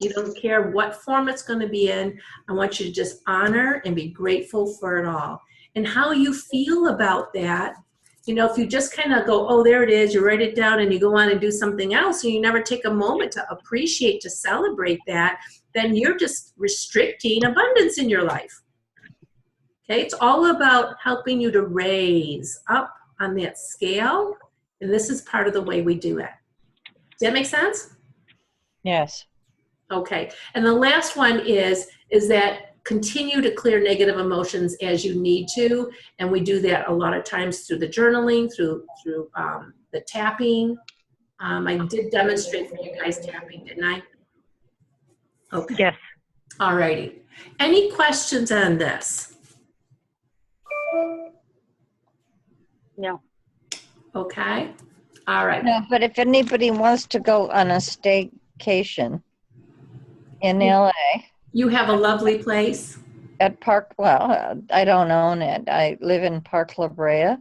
You don't care what form it's going to be in. I want you to just honor and be grateful for it all. And how you feel about that, if you just kind of go, oh, there it is, you write it down and you go on and do something else, and you never take a moment to appreciate, to celebrate that, then you're just restricting abundance in your life. Okay? It's all about helping you to raise up on that scale, and this is part of the way we do it. Does that make sense? Yes. Okay. And the last one is that continue to clear negative emotions as you need to, and we do that a lot of times through the journaling, through the tapping. I did demonstrate for you guys tapping, didn't I? Okay. Yes. All righty. Any questions on this? No. Okay. All right. No, but if anybody wants to go on a staycation in LA You have a lovely place. at I don't own it. I live in Park La Brea,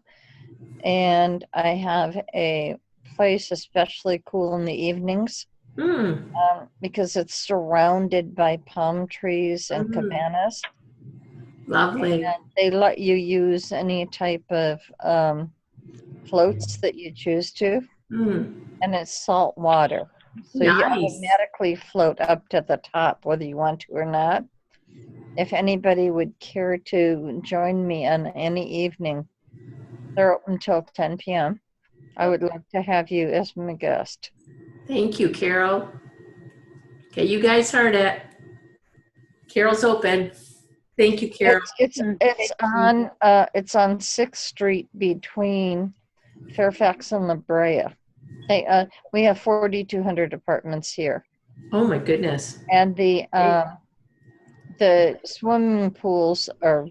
and I have a place especially cool in the evenings because it's surrounded by palm trees and cabanas. Lovely. And they let you use any type of floats that you choose to, and it's salt water. So you automatically float up to the top, whether you want to or not. If anybody would care to join me on any evening, they're open until 10 p.m. I would love to have you as my guest. Thank you, Carol. Okay, you guys heard it. Carol's open. Thank you, Carol. It's on 6th Street between Fairfax and La Brea. We have 4,200 apartments here. Oh my goodness. And the swimming pools are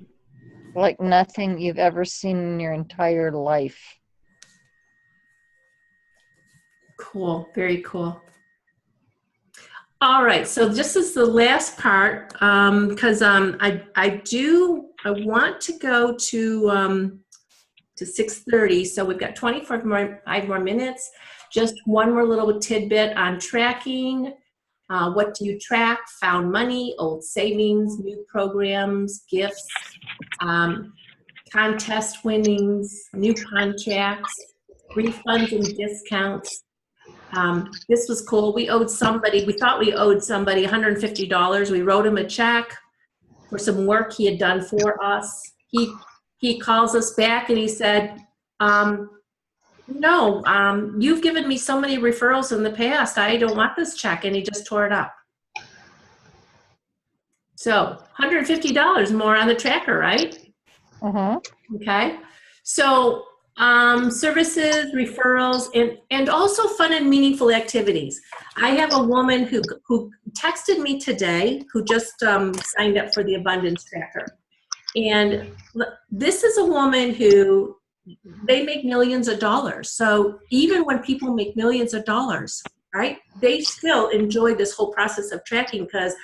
like nothing you've ever seen in your entire life. Cool. Very cool. All right. So this is the last part because I want to go to to 6:30. So we've got 5 more minutes. Just one more little tidbit on tracking. What do you track? Found money, old savings, new programs, gifts, contest winnings, new contracts, refunds and discounts. This was cool. We thought we owed somebody $150. We wrote him a check for some work he had done for us. He calls us back and he said, no, you've given me so many referrals in the past. I don't want this check. And he just tore it up. So $150 more on the tracker, right? Okay. So services, referrals, and also fun and meaningful activities. I have a woman who texted me today who just signed up for the Abundance Tracker. And this is a woman who, they make millions of dollars. So even when people make millions of dollars, right, they still enjoy this whole process of tracking because,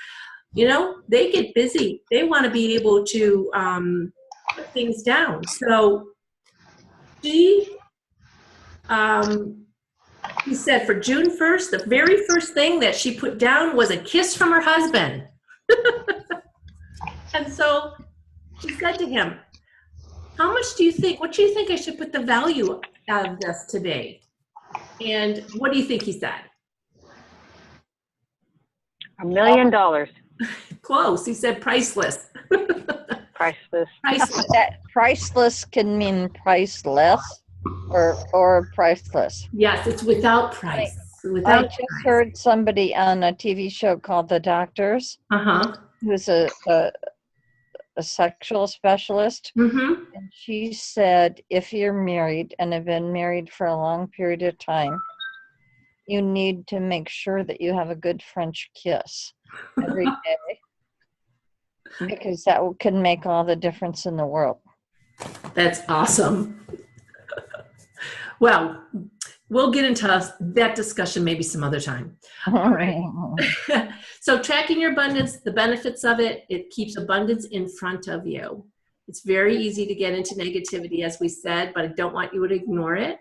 you know, they get busy. They want to be able to put things down. So he said for June 1st, the very first thing that she put down was a kiss from her husband. And so she said to him, what do you think I should put the value of this to be? And what do you think he said? $1 million. Close. He said priceless. Priceless. Priceless. That priceless can mean priceless or priceless. Yes, it's without price. I Without just price. heard somebody on a TV show called The Doctors, who's a sexual specialist, Mm-hmm. and she said if you're married and have been married for a long period of time, you need to make sure that you have a good French kiss every day because that can make all the difference in the world. That's awesome. Well, we'll get into that discussion maybe some other time. All right. So tracking your abundance, the benefits of it keeps abundance in front of you. It's very easy to get into negativity, as we said, but I don't want you to ignore it.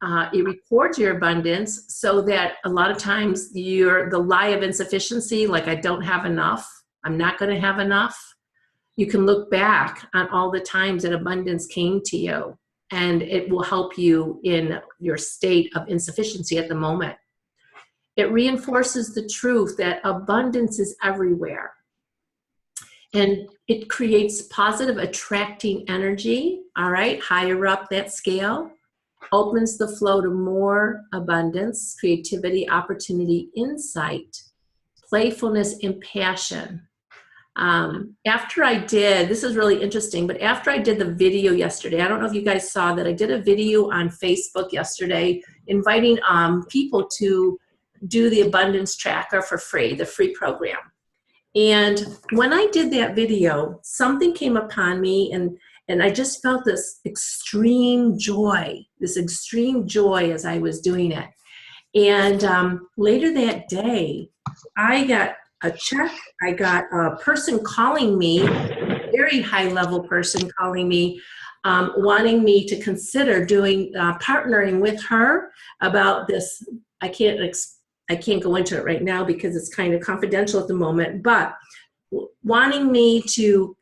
It records your abundance so that a lot of times the lie of insufficiency, like I don't have enough, I'm not going to have enough, you can look back on all the times that abundance came to you, and it will help you in your state of insufficiency at the moment. It reinforces the truth that abundance is everywhere. And it creates positive attracting energy, all right, higher up that scale, opens the flow to more abundance, creativity, opportunity, insight, playfulness, and passion. After I did, this is really interesting, but after I did the video yesterday, I don't know if you guys saw that I did a video on Facebook yesterday inviting people to do the Abundance Tracker for free, the free program. And when I did that video, something came upon me and I just felt this extreme joy as I was doing it. And later that day, I got a check. I got a person calling me, a very high-level person calling me, wanting me to consider doing partnering with her about this. I can't go into it right now because it's kind of confidential at the moment, but wanting me to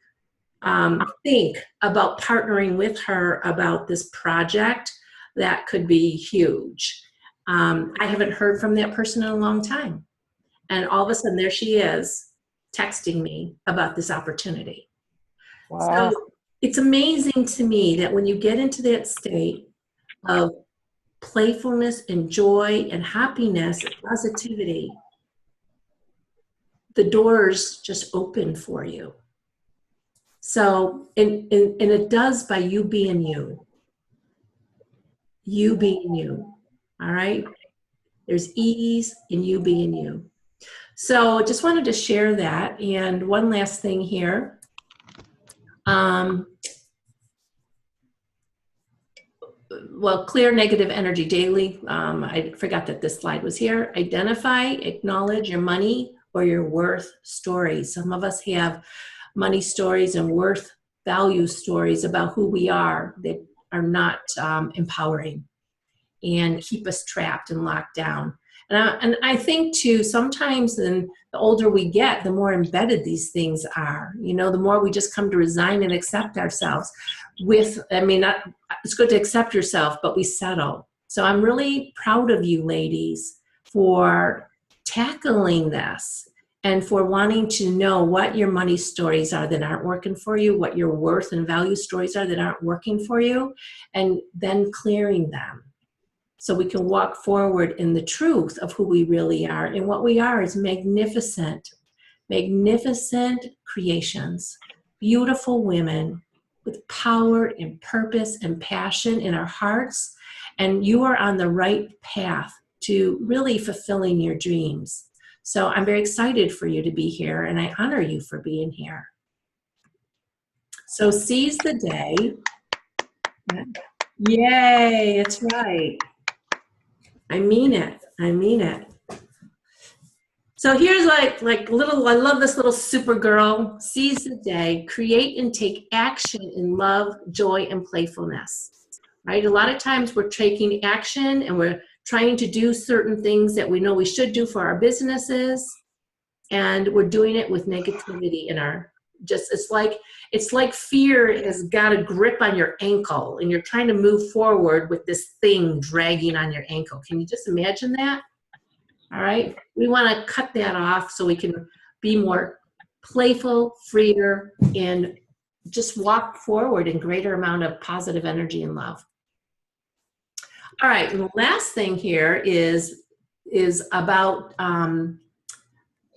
think about partnering with her about this project that could be huge. I haven't heard from that person in a long time. And all of a sudden, there she is texting me about this opportunity. Wow. So it's amazing to me that when you get into that state of playfulness and joy and happiness and positivity, the doors just open for you. So, and it does by you being you. You being you, all right? There's ease in you being you. So just wanted to share that. And one last thing here. Well, clear negative energy daily. I forgot that this slide was here. Identify, acknowledge your money or your worth stories. Some of us have money stories and worth value stories about who we are that are not empowering and keep us trapped and locked down. And I think too, sometimes the older we get, the more embedded these things are. You know, the more we just come to resign and accept ourselves. It's good to accept yourself, but we settle. So I'm really proud of you ladies for tackling this and for wanting to know what your money stories are that aren't working for you, what your worth and value stories are that aren't working for you, and then clearing them. So we can walk forward in the truth of who we really are. And what we are is magnificent, magnificent creations, beautiful women with power and purpose and passion in our hearts. And you are on the right path to really fulfilling your dreams. So I'm very excited for you to be here, and I honor you for being here. So seize the day. Yay, it's right. I mean it. I mean it. So here's like little, I love this little Supergirl. Seize the day, create and take action in love, joy, and playfulness. Right? A lot of times we're taking action and we're trying to do certain things that we know we should do for our businesses, and we're doing it with negativity in our it's like fear has got a grip on your ankle and you're trying to move forward with this thing dragging on your ankle. Can you just imagine that? All right. We want to cut that off so we can be more playful, freer, and just walk forward in greater amount of positive energy and love. All right. And the last thing here is about,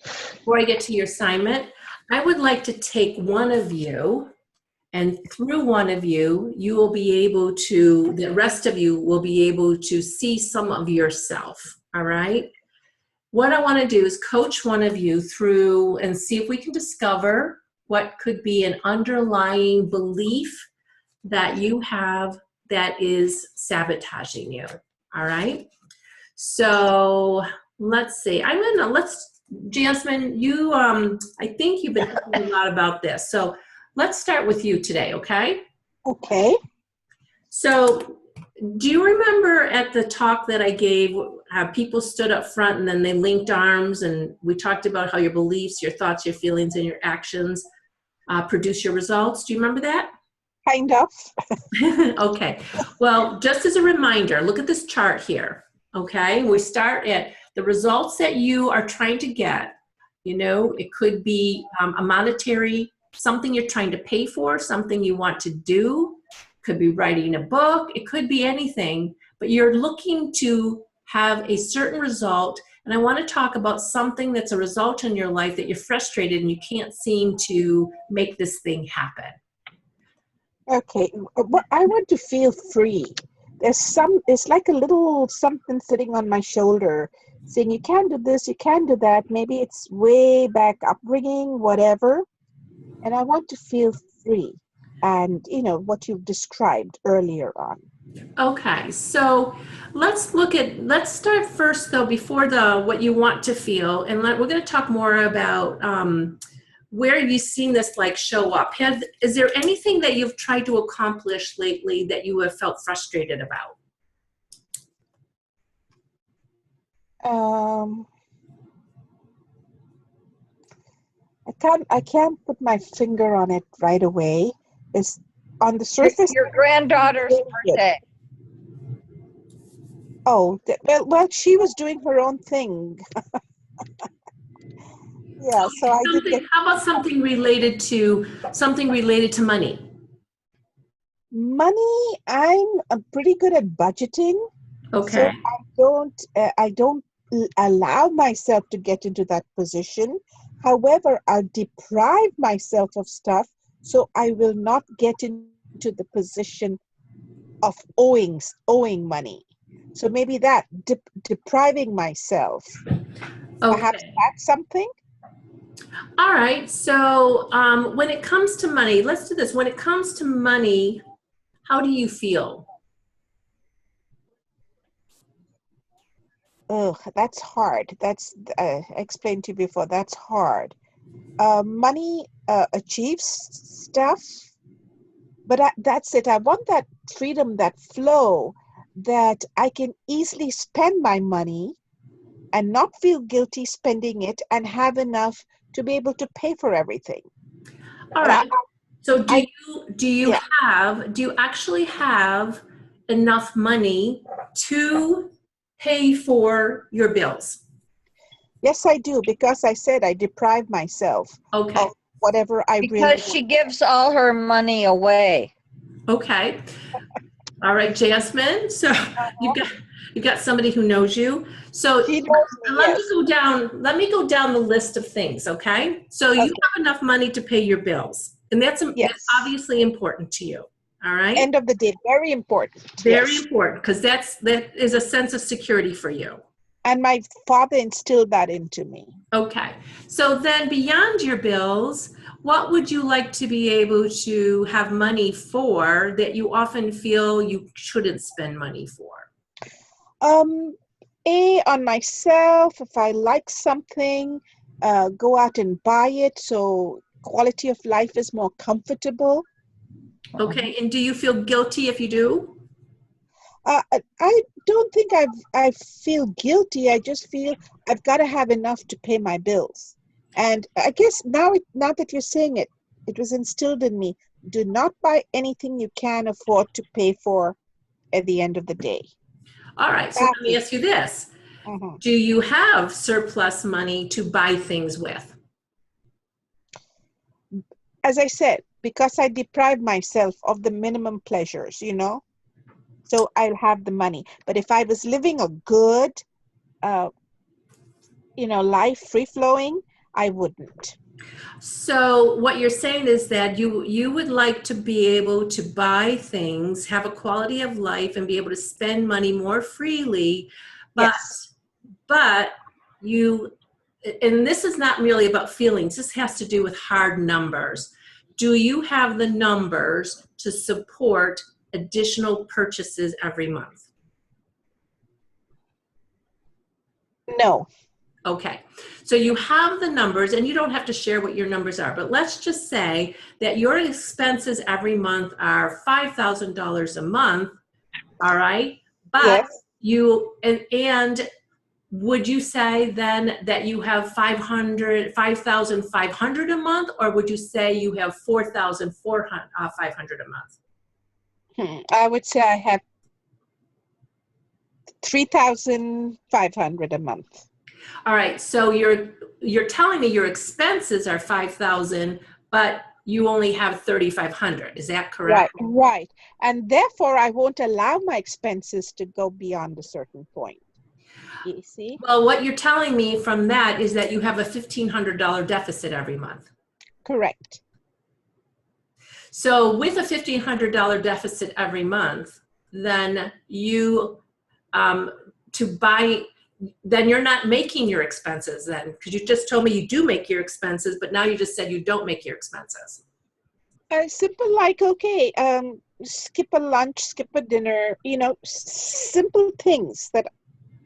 before I get to your assignment, I would like to take one of you, and through one of you, you will be able to, the rest of you will be able to see some of yourself, all right? What I want to do is coach one of you through and see if we can discover what could be an underlying belief that you have that is sabotaging you, all right? So let's see, Jasmine, you, I think you've been thinking a lot about this. So let's start with you today, okay? Okay. So do you remember at the talk that I gave, how people stood up front and then they linked arms, and we talked about how your beliefs, your thoughts, your feelings, and your actions produce your results? Do you remember that? Kind of. Okay. Well, just as a reminder, look at this chart here, okay? We start at the results that you are trying to get. You know, it could be a monetary, something you're trying to pay for, something you want to do. Could be writing a book. It could be anything, but you're looking to have a certain result. And I want to talk about something that's a result in your life that you're frustrated and you can't seem to make this thing happen. Okay. Well, I want to feel free. It's like a little something sitting on my shoulder saying, you can do this, you can do that. Maybe it's way back upbringing, whatever. And I want to feel free. And, you know, what you've described earlier on. Okay, so let's start first though, before what you want to feel, and we're going to talk more about where you've seen this like show up. Is there anything that you've tried to accomplish lately that you have felt frustrated about? I can't put my finger on it right away. It's on the surface. It's your granddaughter's birthday. Oh, well, she was doing her own thing. Yeah, so I did get. How about something related to money? Money, I'm pretty good at budgeting. Okay. So I don't allow myself to get into that position. However, I'll deprive myself of stuff so I will not get into the position of owing money. So maybe that depriving myself. Okay. Perhaps that's something. All right. So when it comes to money, let's do this. When it comes to money, how do you feel? Oh, that's hard. That's I explained to you before. That's hard. Money achieves stuff, but that's it. I want that freedom, that flow, that I can easily spend my money and not feel guilty spending it and have enough to be able to pay for everything. All And right. So do you yeah. do you actually have enough money to pay for your bills? Yes, I do, because I said I deprive myself Okay. of whatever I really Because she gives all her money away. Okay. All right, Jasmine. So you've got somebody who knows you. So She knows me, let yes. me go down. Let me go down the list of things. Okay. So you Okay. have enough money to pay your bills, and that's Yes. obviously important to you. All right. End of the day, very important. Very Yes. important, because that is a sense of security for you. And my father instilled that into me. Okay. So then beyond your bills, what would you like to be able to have money for that you often feel you shouldn't spend money for? On myself, if I like something, go out and buy it, so quality of life is more comfortable. Okay. And do you feel guilty if you do? I don't think I feel guilty. I just feel I've got to have enough to pay my bills. And I guess now that you're saying it, it was instilled in me. Do not buy anything you can afford to pay for at the end of the day. All right. So let me ask you this. Mhm. Do you have surplus money to buy things with? As I said, because I deprive myself of the minimum pleasures, so I'll have the money. But if I was living a good, uh, life, free flowing, I wouldn't. So what you're saying is that you would like to be able to buy things, have a quality of life, and be able to spend money more freely, Yes. but you, and this is not really about feelings, this has to do with hard numbers. Do you have the numbers to support additional purchases every month? No. Okay, so you have the numbers, and you don't have to share what your numbers are, but let's just say that your expenses every month are $5,000 a month, all right? But Yes. and would you say then that you have 5,500 a month, or would you say you have 4,500 a month? I would say I have 3,500 a month. All right, so you're telling me your expenses are 5,000, but you only have 3,500. Is that correct? Right. And therefore, I won't allow my expenses to go beyond a certain point. You see? Well, what you're telling me from that is that you have a $1,500 deficit every month. Correct. So with a $1,500 deficit every month, then then you're not making your expenses then, because you just told me you do make your expenses, but now you just said you don't make your expenses. Simple, like, okay, skip a lunch, skip a dinner, simple things that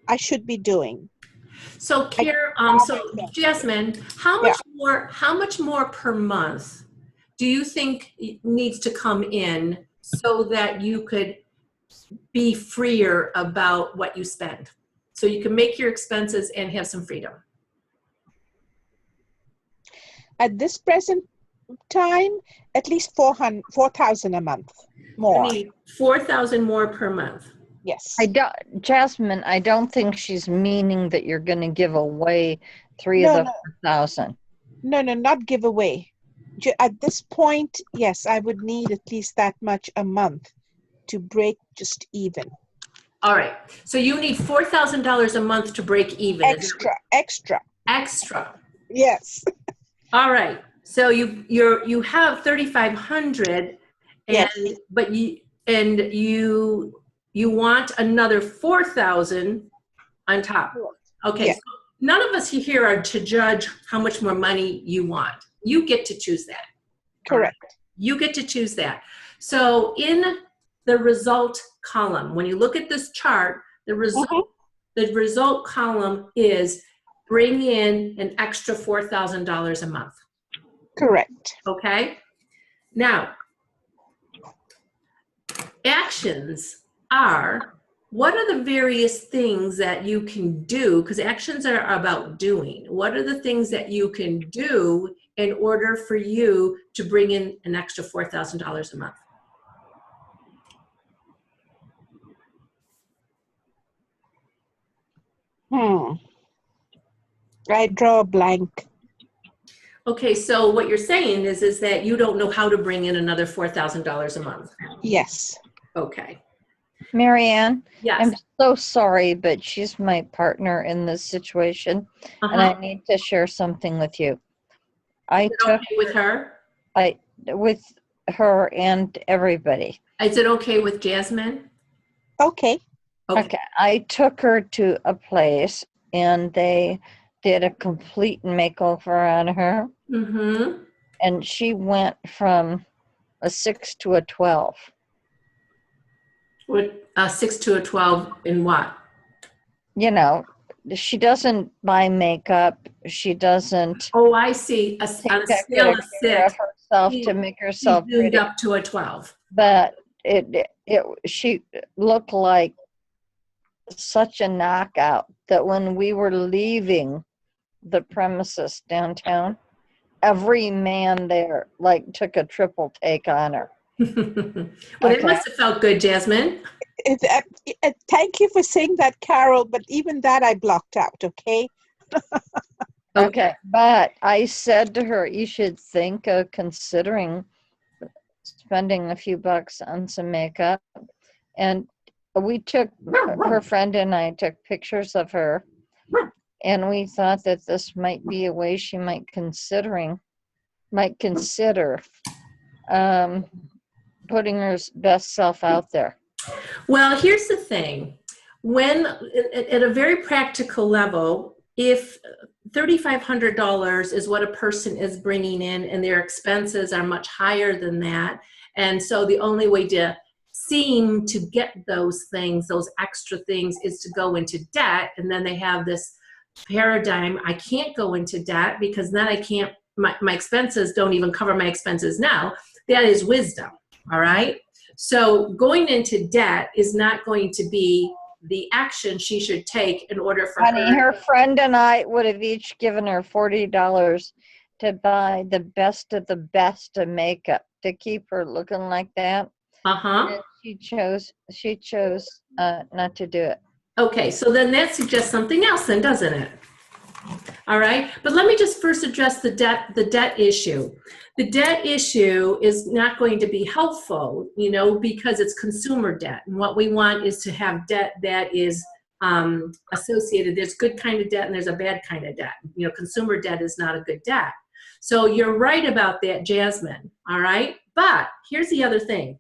I should be doing. So, Jasmine, Yeah. how much more per month do you think needs to come in so that you could be freer about what you spend? So you can make your expenses and have some freedom. At this present time, at least 4,000 a month more. You need 4,000 more per month. Yes. Jasmine, I don't think she's meaning that you're going to give away three of the 4,000. No, not give away. At this point, yes, I would need at least that much a month to break just even. All right. So you need $4,000 a month to break even. Extra. Yes. All right. So you have 3,500, Yes. but you want another 4,000 on top. Okay. Yes. So none of us here are to judge how much more money you want. You get to choose that. Correct. Right? You get to choose that. So in the result column, when you look at this chart, the result column is bring in an extra $4,000 a month. Correct. Okay. Now, actions are, what are the various things that you can do? Because actions are about doing. What are the things that you can do in order for you to bring in an extra $4,000 a month? I draw a blank. Okay, so what you're saying is that you don't know how to bring in another $4,000 a month. Yes. Okay. Marianne, Yes. I'm so sorry, but she's my partner in this situation, and I need to share something with you. I took okay with her? With her and everybody. Is it okay with Jasmine? Okay. Okay. I took her to a place, and they did a complete makeover on her. Mm-hmm. And she went from a 6 to a 12. What, a 6 to a 12 in what? You know, she doesn't buy makeup. She doesn't. Oh, I see. On a scale of 6, of herself she, to make herself she zoomed pretty. up to a 12. But she looked like such a knockout that when we were leaving the premises downtown, every man there like took a triple take on her. Well, it must have felt good, Jasmine. Thank you for saying that, Carol, but even that I blocked out, okay? Okay, but I said to her, you should think of considering spending a few bucks on some makeup. And we took, her friend and I took pictures of her, and we thought that this might be a way she might consider putting her best self out there. Well, here's the thing. When, at a very practical level, if $3,500 is what a person is bringing in and their expenses are much higher than that, and so the only way to seem to get those things, those extra things, is to go into debt, and then they have this paradigm, I can't go into debt because then I can't, my expenses don't even cover my expenses now. That is wisdom, all right? So going into debt is not going to be the action she should take in order for her friend and I would have each given her $40 to buy the best of the best of makeup to keep her looking like that. And she chose not to do it. Okay, so then that suggests something else then, doesn't it? All right, but let me just first address the debt issue. The debt issue is not going to be helpful, you know, because it's consumer debt. And what we want is to have debt that is associated. There's good kind of debt and there's a bad kind of debt. You know, consumer debt is not a good debt. So you're right about that, Jasmine, all right? But here's the other thing.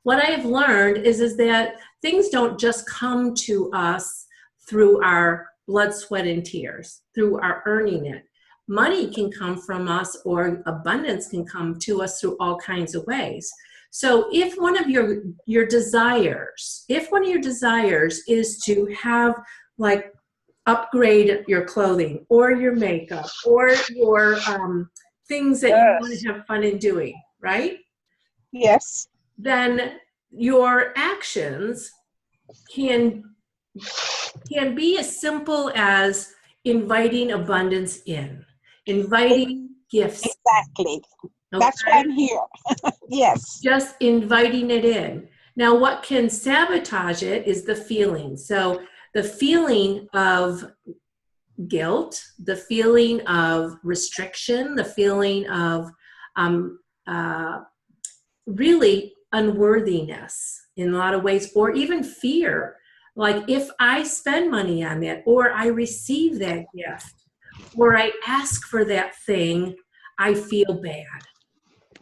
What I have learned is that things don't just come to us through our blood, sweat, and tears, through our earning it. Money can come from us, or abundance can come to us through all kinds of ways. So if one of your desires, is to have, like, upgrade your clothing or your makeup or your things that you want to have fun in doing, right? Yes. Then your actions can be as simple as inviting abundance in, inviting gifts. Exactly. Okay? That's why I'm here. Yes. Just inviting it in. Now, what can sabotage it is the feeling. So the feeling of guilt, the feeling of restriction, the feeling of really unworthiness in a lot of ways, or even fear. Like, if I spend money on that, or I receive that gift, or I ask for that thing, I feel bad.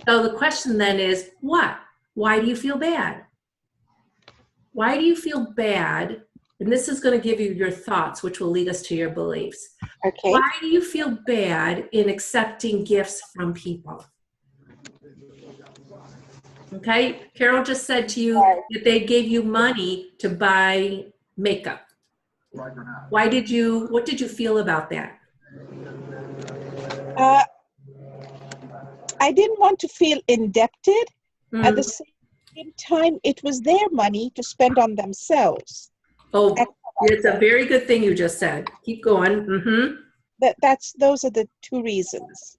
So the question then is, what? Why do you feel bad? Why do you feel bad? And this is going to give you your thoughts, which will lead us to your beliefs. Okay. Why do you feel bad in accepting gifts from people? Okay, Carol just said to you that they gave you money to buy makeup. What did you feel about that? I didn't want to feel indebted. At the same same time, it was their money to spend on themselves. Oh, That's what I it's a said. very good thing you just said. Keep going. Mm-hmm. Those are the two reasons.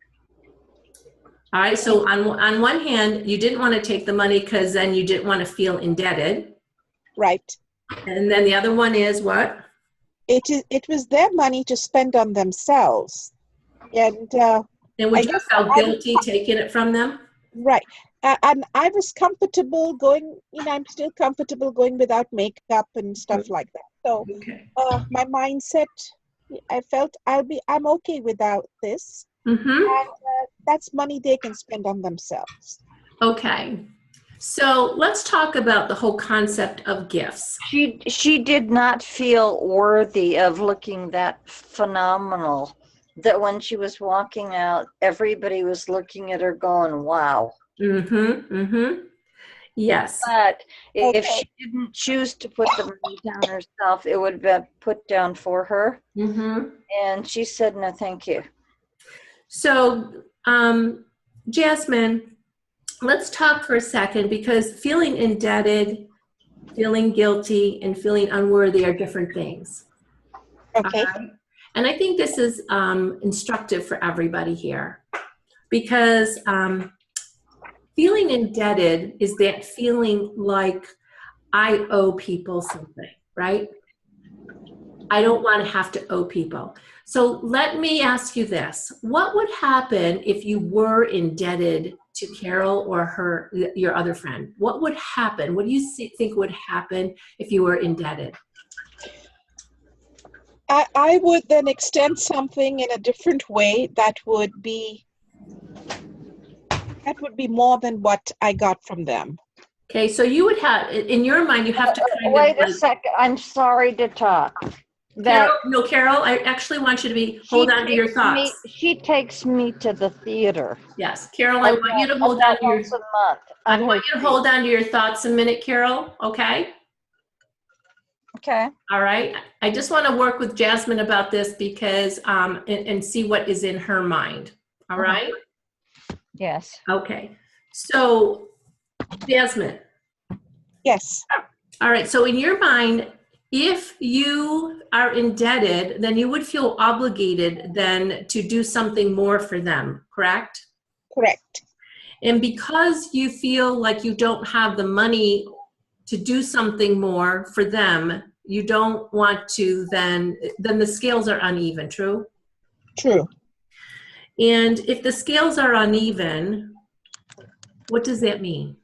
All right, so on one hand, you didn't want to take the money because then you didn't want to feel indebted. Right. And then the other one is what? It was their money to spend on themselves. And And would I you have guess felt guilty taking it from them? right. And I was comfortable going, I'm still comfortable going without makeup and stuff like that. So Okay. my mindset, I felt I'm okay without this. Mm-hmm. And that's money they can spend on themselves. Okay. So let's talk about the whole concept of gifts. She did not feel worthy of looking that phenomenal, that when she was walking out, everybody was looking at her going, wow. Mm-hmm. Mm-hmm. Yes. But if Okay. she didn't choose to put the money down herself, it would have been put down for her. Mm-hmm. And she said, no, thank you. So, Jasmine, let's talk for a second, because feeling indebted, feeling guilty, and feeling unworthy are different things. Okay. And I think this is instructive for everybody here, because feeling indebted is that feeling like I owe people something, right? I don't want to have to owe people. So let me ask you this. What would happen if you were indebted to Carol or your other friend? What would happen? What do you think would happen if you were indebted? I would then extend something in a different way that would be more than what I got from them. Okay, so you would have, in your mind, you have to kind Wait of a second. I'm sorry to talk. Carol, I actually want you to hold on to your thoughts. She takes me to the theater. Yes, Carol, I want you to hold on to your once a month. I want you to hold on to your thoughts a minute, Carol, okay? Okay. All right. I just want to work with Jasmine about this because, and see what is in her mind. All right? Yes. Okay. So, Jasmine. Yes. All right. So, in your mind, if you are indebted, then you would feel obligated then to do something more for them, correct? Correct. And because you feel like you don't have the money to do something more for them, you don't want to then the scales are uneven, true? True. And if the scales are uneven, what does that mean?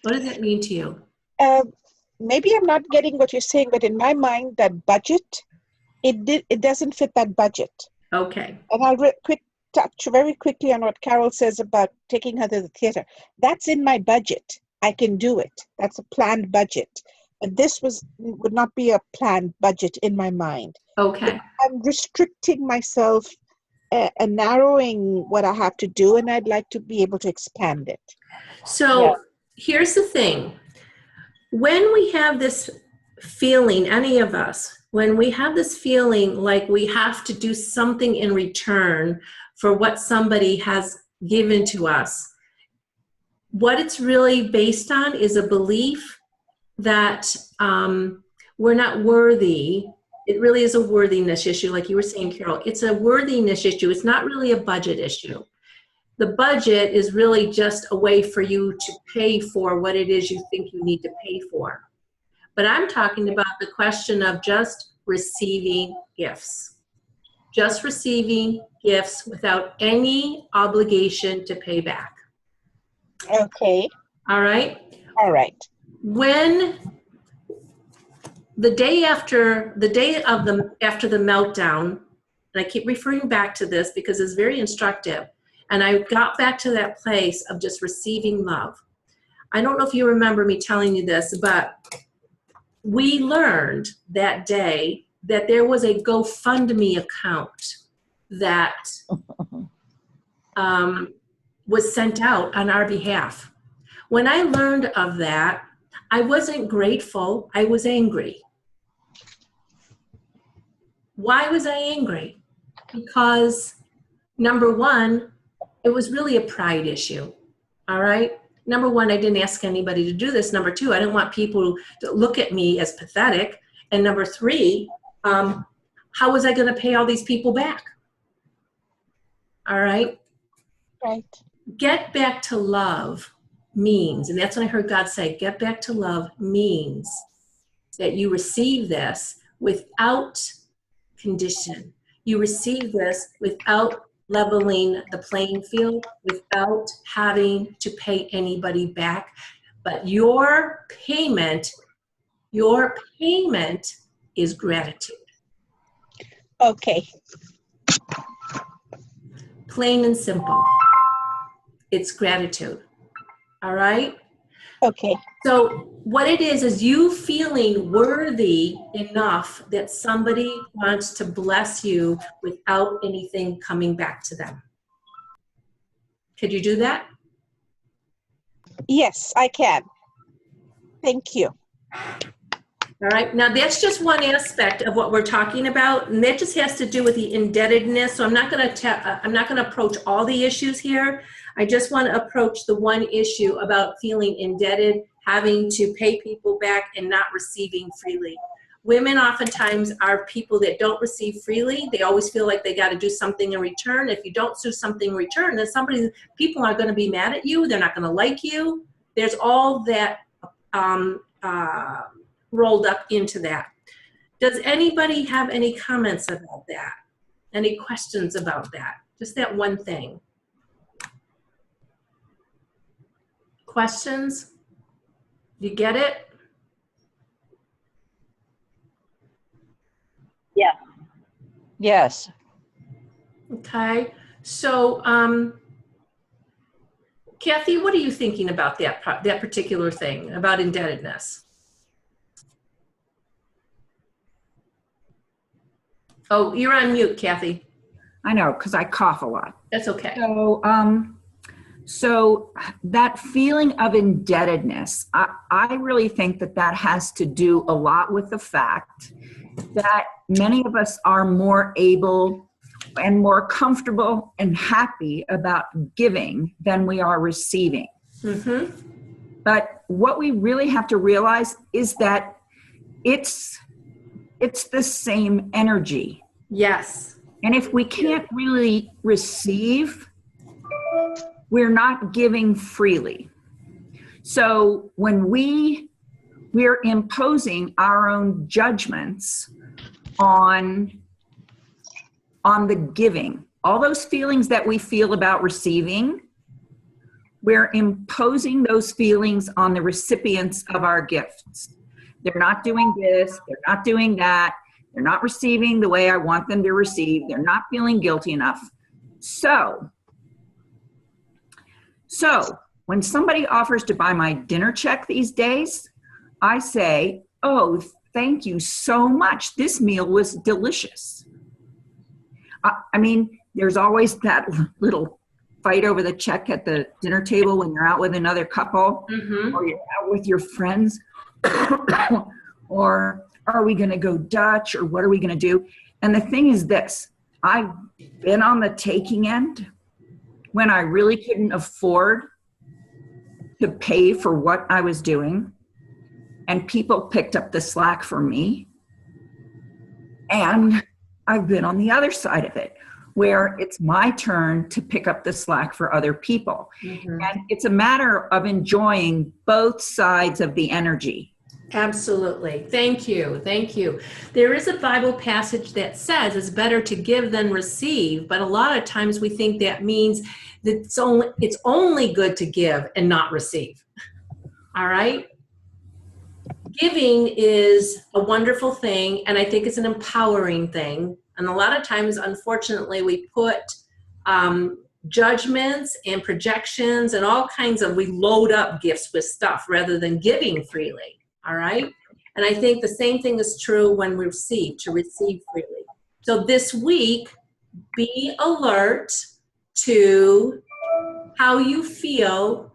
What does that mean to you? Maybe I'm not getting what you're saying, but in my mind, that budget, it doesn't fit that budget. Okay. And I'll touch very quickly on what Carol says about taking her to the theater. That's in my budget. I can do it. That's a planned budget. But this would not be a planned budget in my mind. Okay. I'm restricting myself and narrowing what I have to do, and I'd like to be able to expand it. So here's the thing. When we have this feeling, any of us, when we have this feeling like we have to do something in return for what somebody has given to us, what it's really based on is a belief that we're not worthy. It really is a worthiness issue, like you were saying, Carol. It's a worthiness issue. It's not really a budget issue. The budget is really just a way for you to pay for what it is you think you need to pay for. But I'm talking about the question of just receiving gifts. Just receiving gifts without any obligation to pay back. Okay. All right? All right. When the day after the meltdown, and I keep referring back to this because it's very instructive, and I got back to that place of just receiving love. I don't know if you remember me telling you this, but we learned that day that there was a GoFundMe account that was sent out on our behalf. When I learned of that, I wasn't grateful, I was angry. Why was I angry? Because number one, it was really a pride issue. All right. Number one, I didn't ask anybody to do this. Number two, I didn't want people to look at me as pathetic. And number three, how was I going to pay all these people back? All right. Right. Get back to love means, and that's what I heard God say, get back to love means that you receive this without condition. You receive this without leveling the playing field, without having to pay anybody back. But your payment is gratitude. Okay. Plain and simple. It's gratitude. All right? Okay. So what it is you feeling worthy enough that somebody wants to bless you without anything coming back to them. Could you do that? Yes, I can. Thank you. All right. Now that's just one aspect of what we're talking about, and that just has to do with the indebtedness. So I'm not going to approach all the issues here. I just want to approach the one issue about feeling indebted, having to pay people back, and not receiving freely. Women oftentimes are people that don't receive freely. They always feel like they got to do something in return. If you don't do something in return, then people are going to be mad at you. They're not going to like you. There's all that rolled up into that. Does anybody have any comments about that? Any questions about that? Just that one thing. Questions? You get it? Yes. Yes. Okay. So, Kathy, what are you thinking about that particular thing, about indebtedness? Oh, you're on mute, Kathy. I know, because I cough a lot. That's okay. So that feeling of indebtedness, I really think that has to do a lot with the fact that many of us are more able and more comfortable and happy about giving than we are receiving. Mm-hmm. But what we really have to realize is that it's the same energy. Yes. And if we can't really receive, we're not giving freely. So when we're imposing our own judgments on the giving, all those feelings that we feel about receiving, we're imposing those feelings on the recipients of our gifts. They're not doing this, they're not doing that, they're not receiving the way I want them to receive, they're not feeling guilty enough. So when somebody offers to buy my dinner check these days, I say, oh, thank you so much. This meal was delicious. I mean, there's always that little fight over the check at the dinner table when you're out with another couple, Mm-hmm. or you're out with your friends, or are we going to go Dutch, or what are we going to do? And the thing is this, I've been on the taking end when I really couldn't afford to pay for what I was doing, and people picked up the slack for me. And I've been on the other side of it, where it's my turn to pick up the slack for other people. Mm-hmm. And it's a matter of enjoying both sides of the energy. Absolutely. Thank you. Thank you. There is a Bible passage that says it's better to give than receive, but a lot of times we think that means that it's only good to give and not receive. All right? Giving is a wonderful thing, and I think it's an empowering thing. And a lot of times, unfortunately, we put judgments and projections and all kinds of, we load up gifts with stuff rather than giving freely. All right? And I think the same thing is true when we receive freely. So this week, be alert to how you feel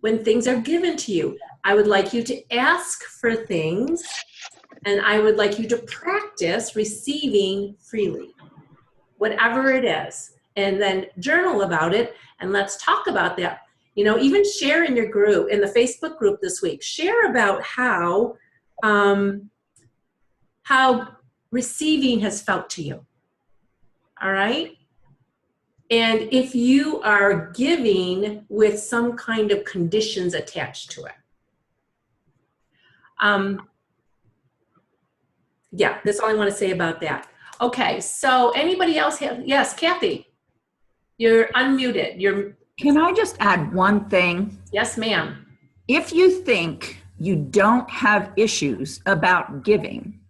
when things are given to you. I would like you to ask for things, and I would like you to practice receiving freely, whatever it is, and then journal about it, and let's talk about that. You know, even share in your group, in the Facebook group this week, share about how receiving has felt to you. All right? And if you are giving with some kind of conditions attached to it. Yeah, that's all I want to say about that. Okay, so anybody else have, yes, Kathy, you're unmuted. Can I just add one thing? Yes, ma'am. If you think you don't have issues about giving,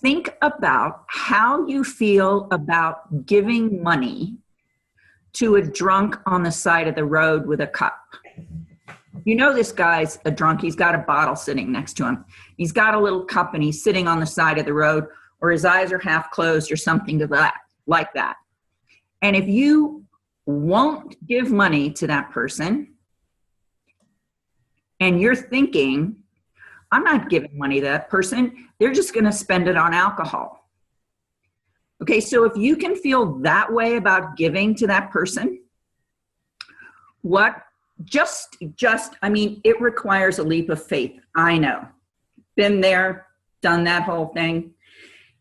think about how you feel about giving money to a drunk on the side of the road with a cup. You know this guy's a drunk. He's got a bottle sitting next to him. He's got a little cup and he's sitting on the side of the road, or his eyes are half closed or something to that, like that. And if you won't give money to that person and you're thinking, I'm not giving money to that person, they're just going to spend it on alcohol. Okay, so if you can feel that way about giving to that person, I mean, it requires a leap of faith. I know. Been there, done that whole thing.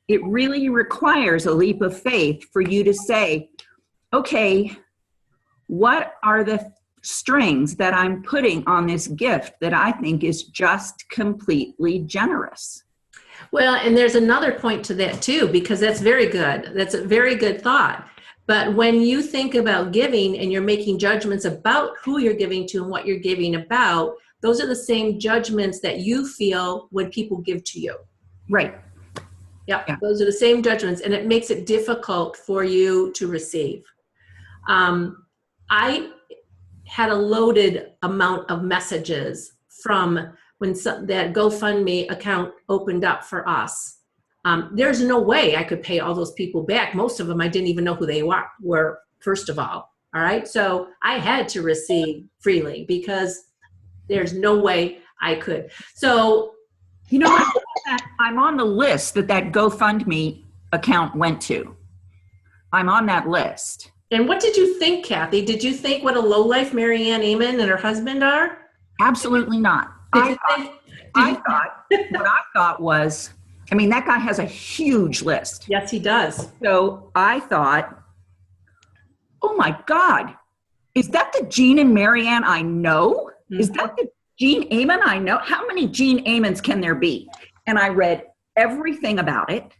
It really requires a leap of faith for you to say, okay, what are the strings that I'm putting on this gift that I think is just completely generous? Well, and there's another point to that too, because that's very good. That's a very good thought. But when you think about giving and you're making judgments about who you're giving to and what you're giving about, those are the same judgments that you feel when people give to you. Right. Yep. Yeah. Those are the same judgments, and it makes it difficult for you to receive. I had a loaded amount of messages from when that GoFundMe account opened up for us. There's no way I could pay all those people back. Most of them, I didn't even know who they were, first of all. All right. So I had to receive freely because there's no way I could. So, you know, I'm on the list that GoFundMe account went to. I'm on that list. And what did you think, Kathy? Did you think what a lowlife Marianne Amon and her husband are? Absolutely not. What I thought was, I mean, that guy has a huge list. Yes, he does. So I thought, oh my God, is that the Jean and Marianne I know? Mm-hmm. Is that the Jean Amon I know? How many Jean Amons can there be? And I read everything about it.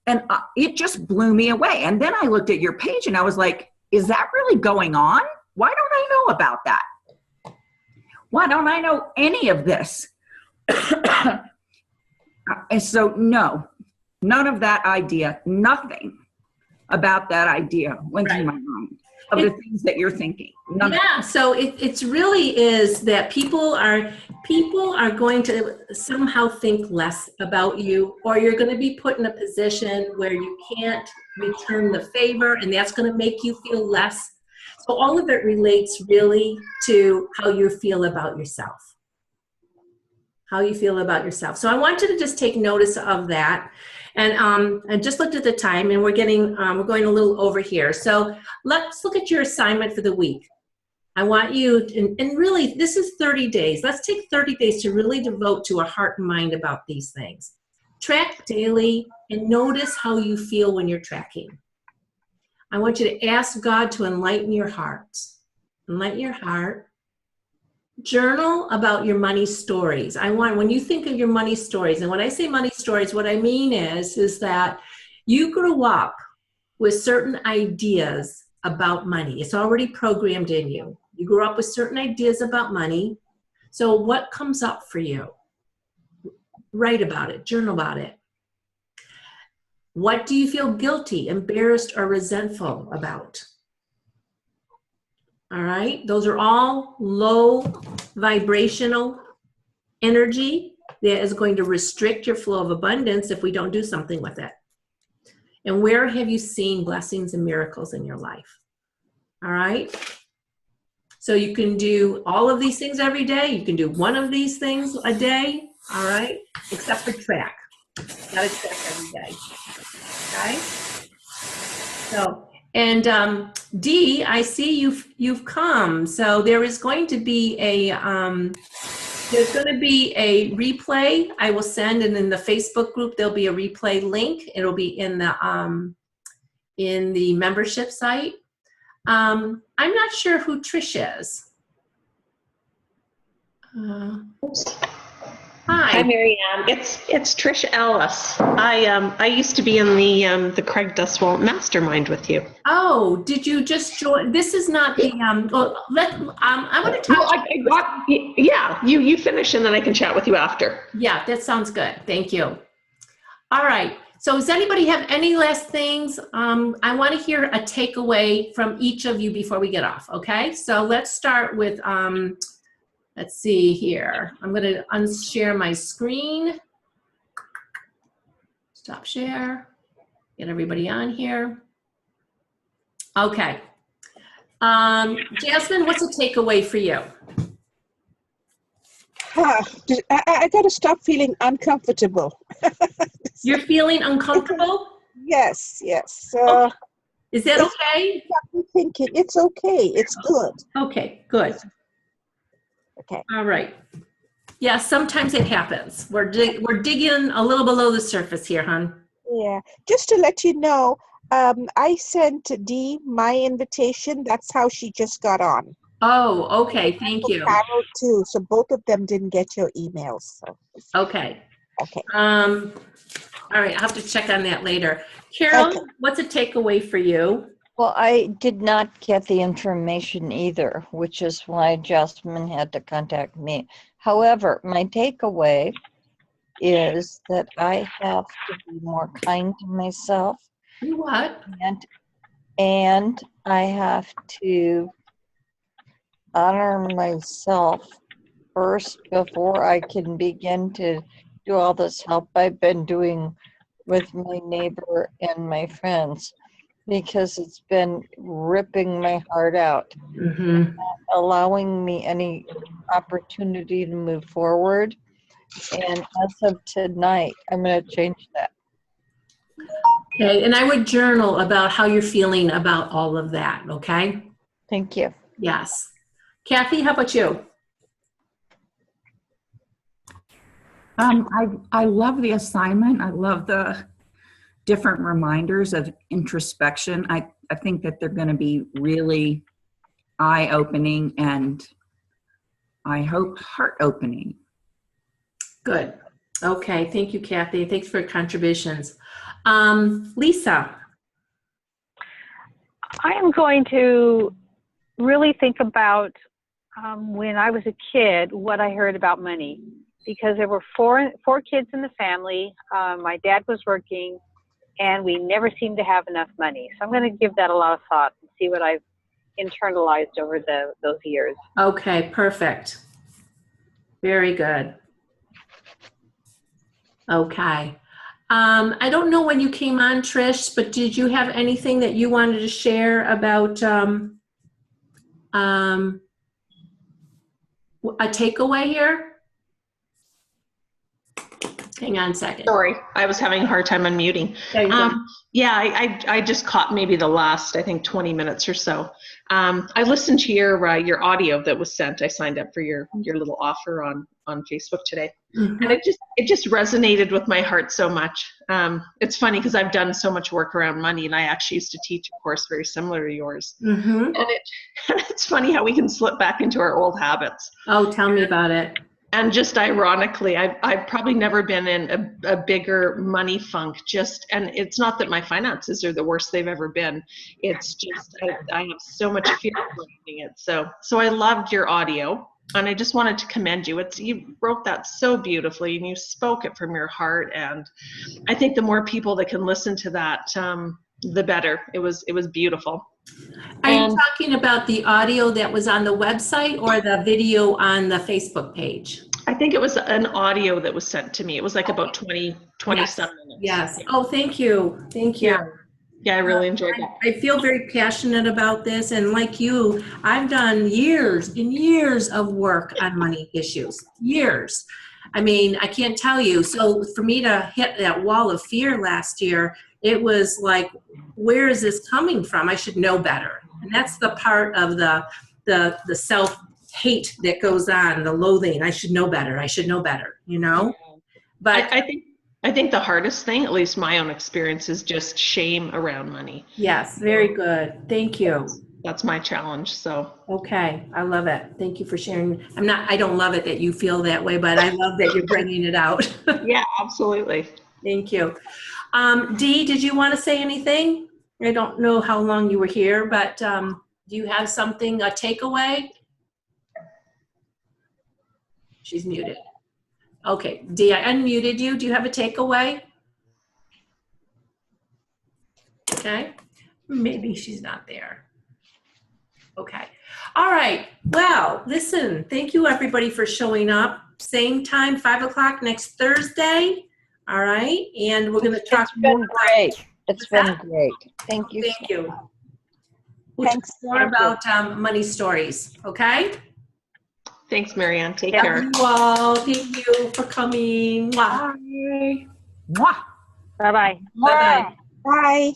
And it just blew me away. And then I looked at your page and I was like, is that really going on? Why don't I know about that? Why don't I know any of this? And so, no, none of that idea, nothing about that idea went through my mind of the things that you're thinking. So it's really is that people are going to somehow think less about you, or you're going to be put in a position where you can't return the favor, and that's going to make you feel less. So all of it relates really to how you feel about yourself. How you feel about yourself. So I want you to just take notice of that. And I just looked at the time, and we're going a little over here. So let's look at your assignment for the week. I want you, and really, this is 30 days. Let's take 30 days to really devote to a heart and mind about these things. Track daily and notice how you feel when you're tracking. I want you to ask God to enlighten your heart. Enlighten your heart. Journal about your money stories. When you think of your money stories, and when I say money stories, what I mean is that you grew up with certain ideas about money. It's already programmed in you. You grew up with certain ideas about money. So what comes up for you? Write about it, journal about it. What do you feel guilty, embarrassed, or resentful about? All right, those are all low vibrational energy that is going to restrict your flow of abundance if we don't do something with it. And where have you seen blessings and miracles in your life? All right, so you can do all of these things every day. You can do one of these things a day, all right, except for track. You gotta track every day, okay? So, And Dee, I see you've come. So there is going to be a there's going to be a replay I will send, and in the Facebook group there'll be a replay link. It'll be in the membership site. I'm not sure who Trish is. Hi, Hi. Mary Ann. It's Trish Ellis. I used to be in the Craig Duswalt Mastermind with you. Oh, did you just join? This is not the well, I want to talk. Yeah, you finish and then I can chat with you after. Yeah, that sounds good. Thank you. All right. So does anybody have any last things? I want to hear a takeaway from each of you before we get off. Okay. So let's start with let's see here. I'm going to unshare my screen. Stop share. Get everybody on here. Okay. Jasmine, what's a takeaway for you? I got to stop feeling uncomfortable. You're feeling uncomfortable? Yes. Is that okay? I'm thinking it's okay. It's good. Okay, good. Okay. All right. Yeah, sometimes it happens. We're digging a little below the surface here, hon. Yeah. Just to let you know, I sent Dee my invitation. That's how she just got on. Oh, okay. Thank you. Carol too. So both of them didn't get your emails. So. Okay. Okay. All right. I'll have to check on that later. Carol, Okay. what's a takeaway for you? Well, I did not get the information either, which is why Jasmine had to contact me. However, my takeaway is that I have to be more kind to myself. You what? And I have to honor myself first before I can begin to do all this help I've been doing with my neighbor and my friends, because it's been ripping my heart out, Mm-hmm. allowing me any opportunity to move forward. And as of tonight, I'm going to change that. Okay. And I would journal about how you're feeling about all of that. Okay. Thank you. Yes. Kathy, how about you? I love the assignment. I love the different reminders of introspection. I think that they're going to be really eye-opening and I hope heart-opening. Good. Okay. Thank you, Kathy. Thanks for your contributions. Lisa. I am going to really think about when I was a kid, what I heard about money, because there were four kids in the family. My dad was working, and we never seemed to have enough money. So I'm going to give that a lot of thought and see what I've internalized over those years. Okay, perfect. Very good. Okay. I don't know when you came on, Trish, but did you have anything that you wanted to share about a takeaway here? Hang on a second. Sorry, I was having a hard time unmuting. There you go. Yeah, I just caught maybe the last, I think, 20 minutes or so. I listened to your audio that was sent. I signed up for your little offer on Facebook today. Mm-hmm. And it just resonated with my heart so much. It's funny because I've done so much work around money, and I actually used to teach a course very similar to yours. Mm-hmm. And it's funny how we can slip back into our old habits. Oh, tell me about it. And just ironically, I've probably never been in a bigger money funk. And it's not that my finances are the worst they've ever been. It's just I have so much fear surrounding it. So I loved your audio, and I just wanted to commend you. You wrote that so beautifully, and you spoke it from your heart. And I think the more people that can listen to that, the better. It was beautiful. Are you talking about the audio that was on the website or the video on the Facebook page? I think it was an audio that was sent to me. It was like about 20 Yes. some minutes. Yes. Oh, thank you. Thank you. Yeah, I really enjoyed that. I feel very passionate about this. And like you, I've done years and years of work on money issues. Years. I mean, I can't tell you. So for me to hit that wall of fear last year, it was like, where is this coming from? I should know better. And that's the part of the self-hate that goes on, the loathing. I should know better. I should know better, you know? But I think the hardest thing, at least my own experience, is just shame around money. yes, very good. Thank you. That's my challenge. So Okay, I love it. Thank you for sharing. I don't love it that you feel that way, but I love that you're bringing it out. yeah, absolutely. Thank you. Dee, did you want to say anything? I don't know how long you were here, but do you have something, a takeaway? She's muted. Okay, Dee, I unmuted you. Do you have a takeaway? Okay, maybe she's not there. Okay, all right. Well, listen, thank you everybody for showing up. Same time, 5 o'clock next Thursday. All right, and we're going to talk It's been more. great. It's been that? great. Thank you. Thank you. We'll Thanks. talk more about money stories. Okay. Thanks, Marianne. Take Love care. you all. Thank you for coming. Mwah. Mwah. Bye-bye. Bye-bye. Bye.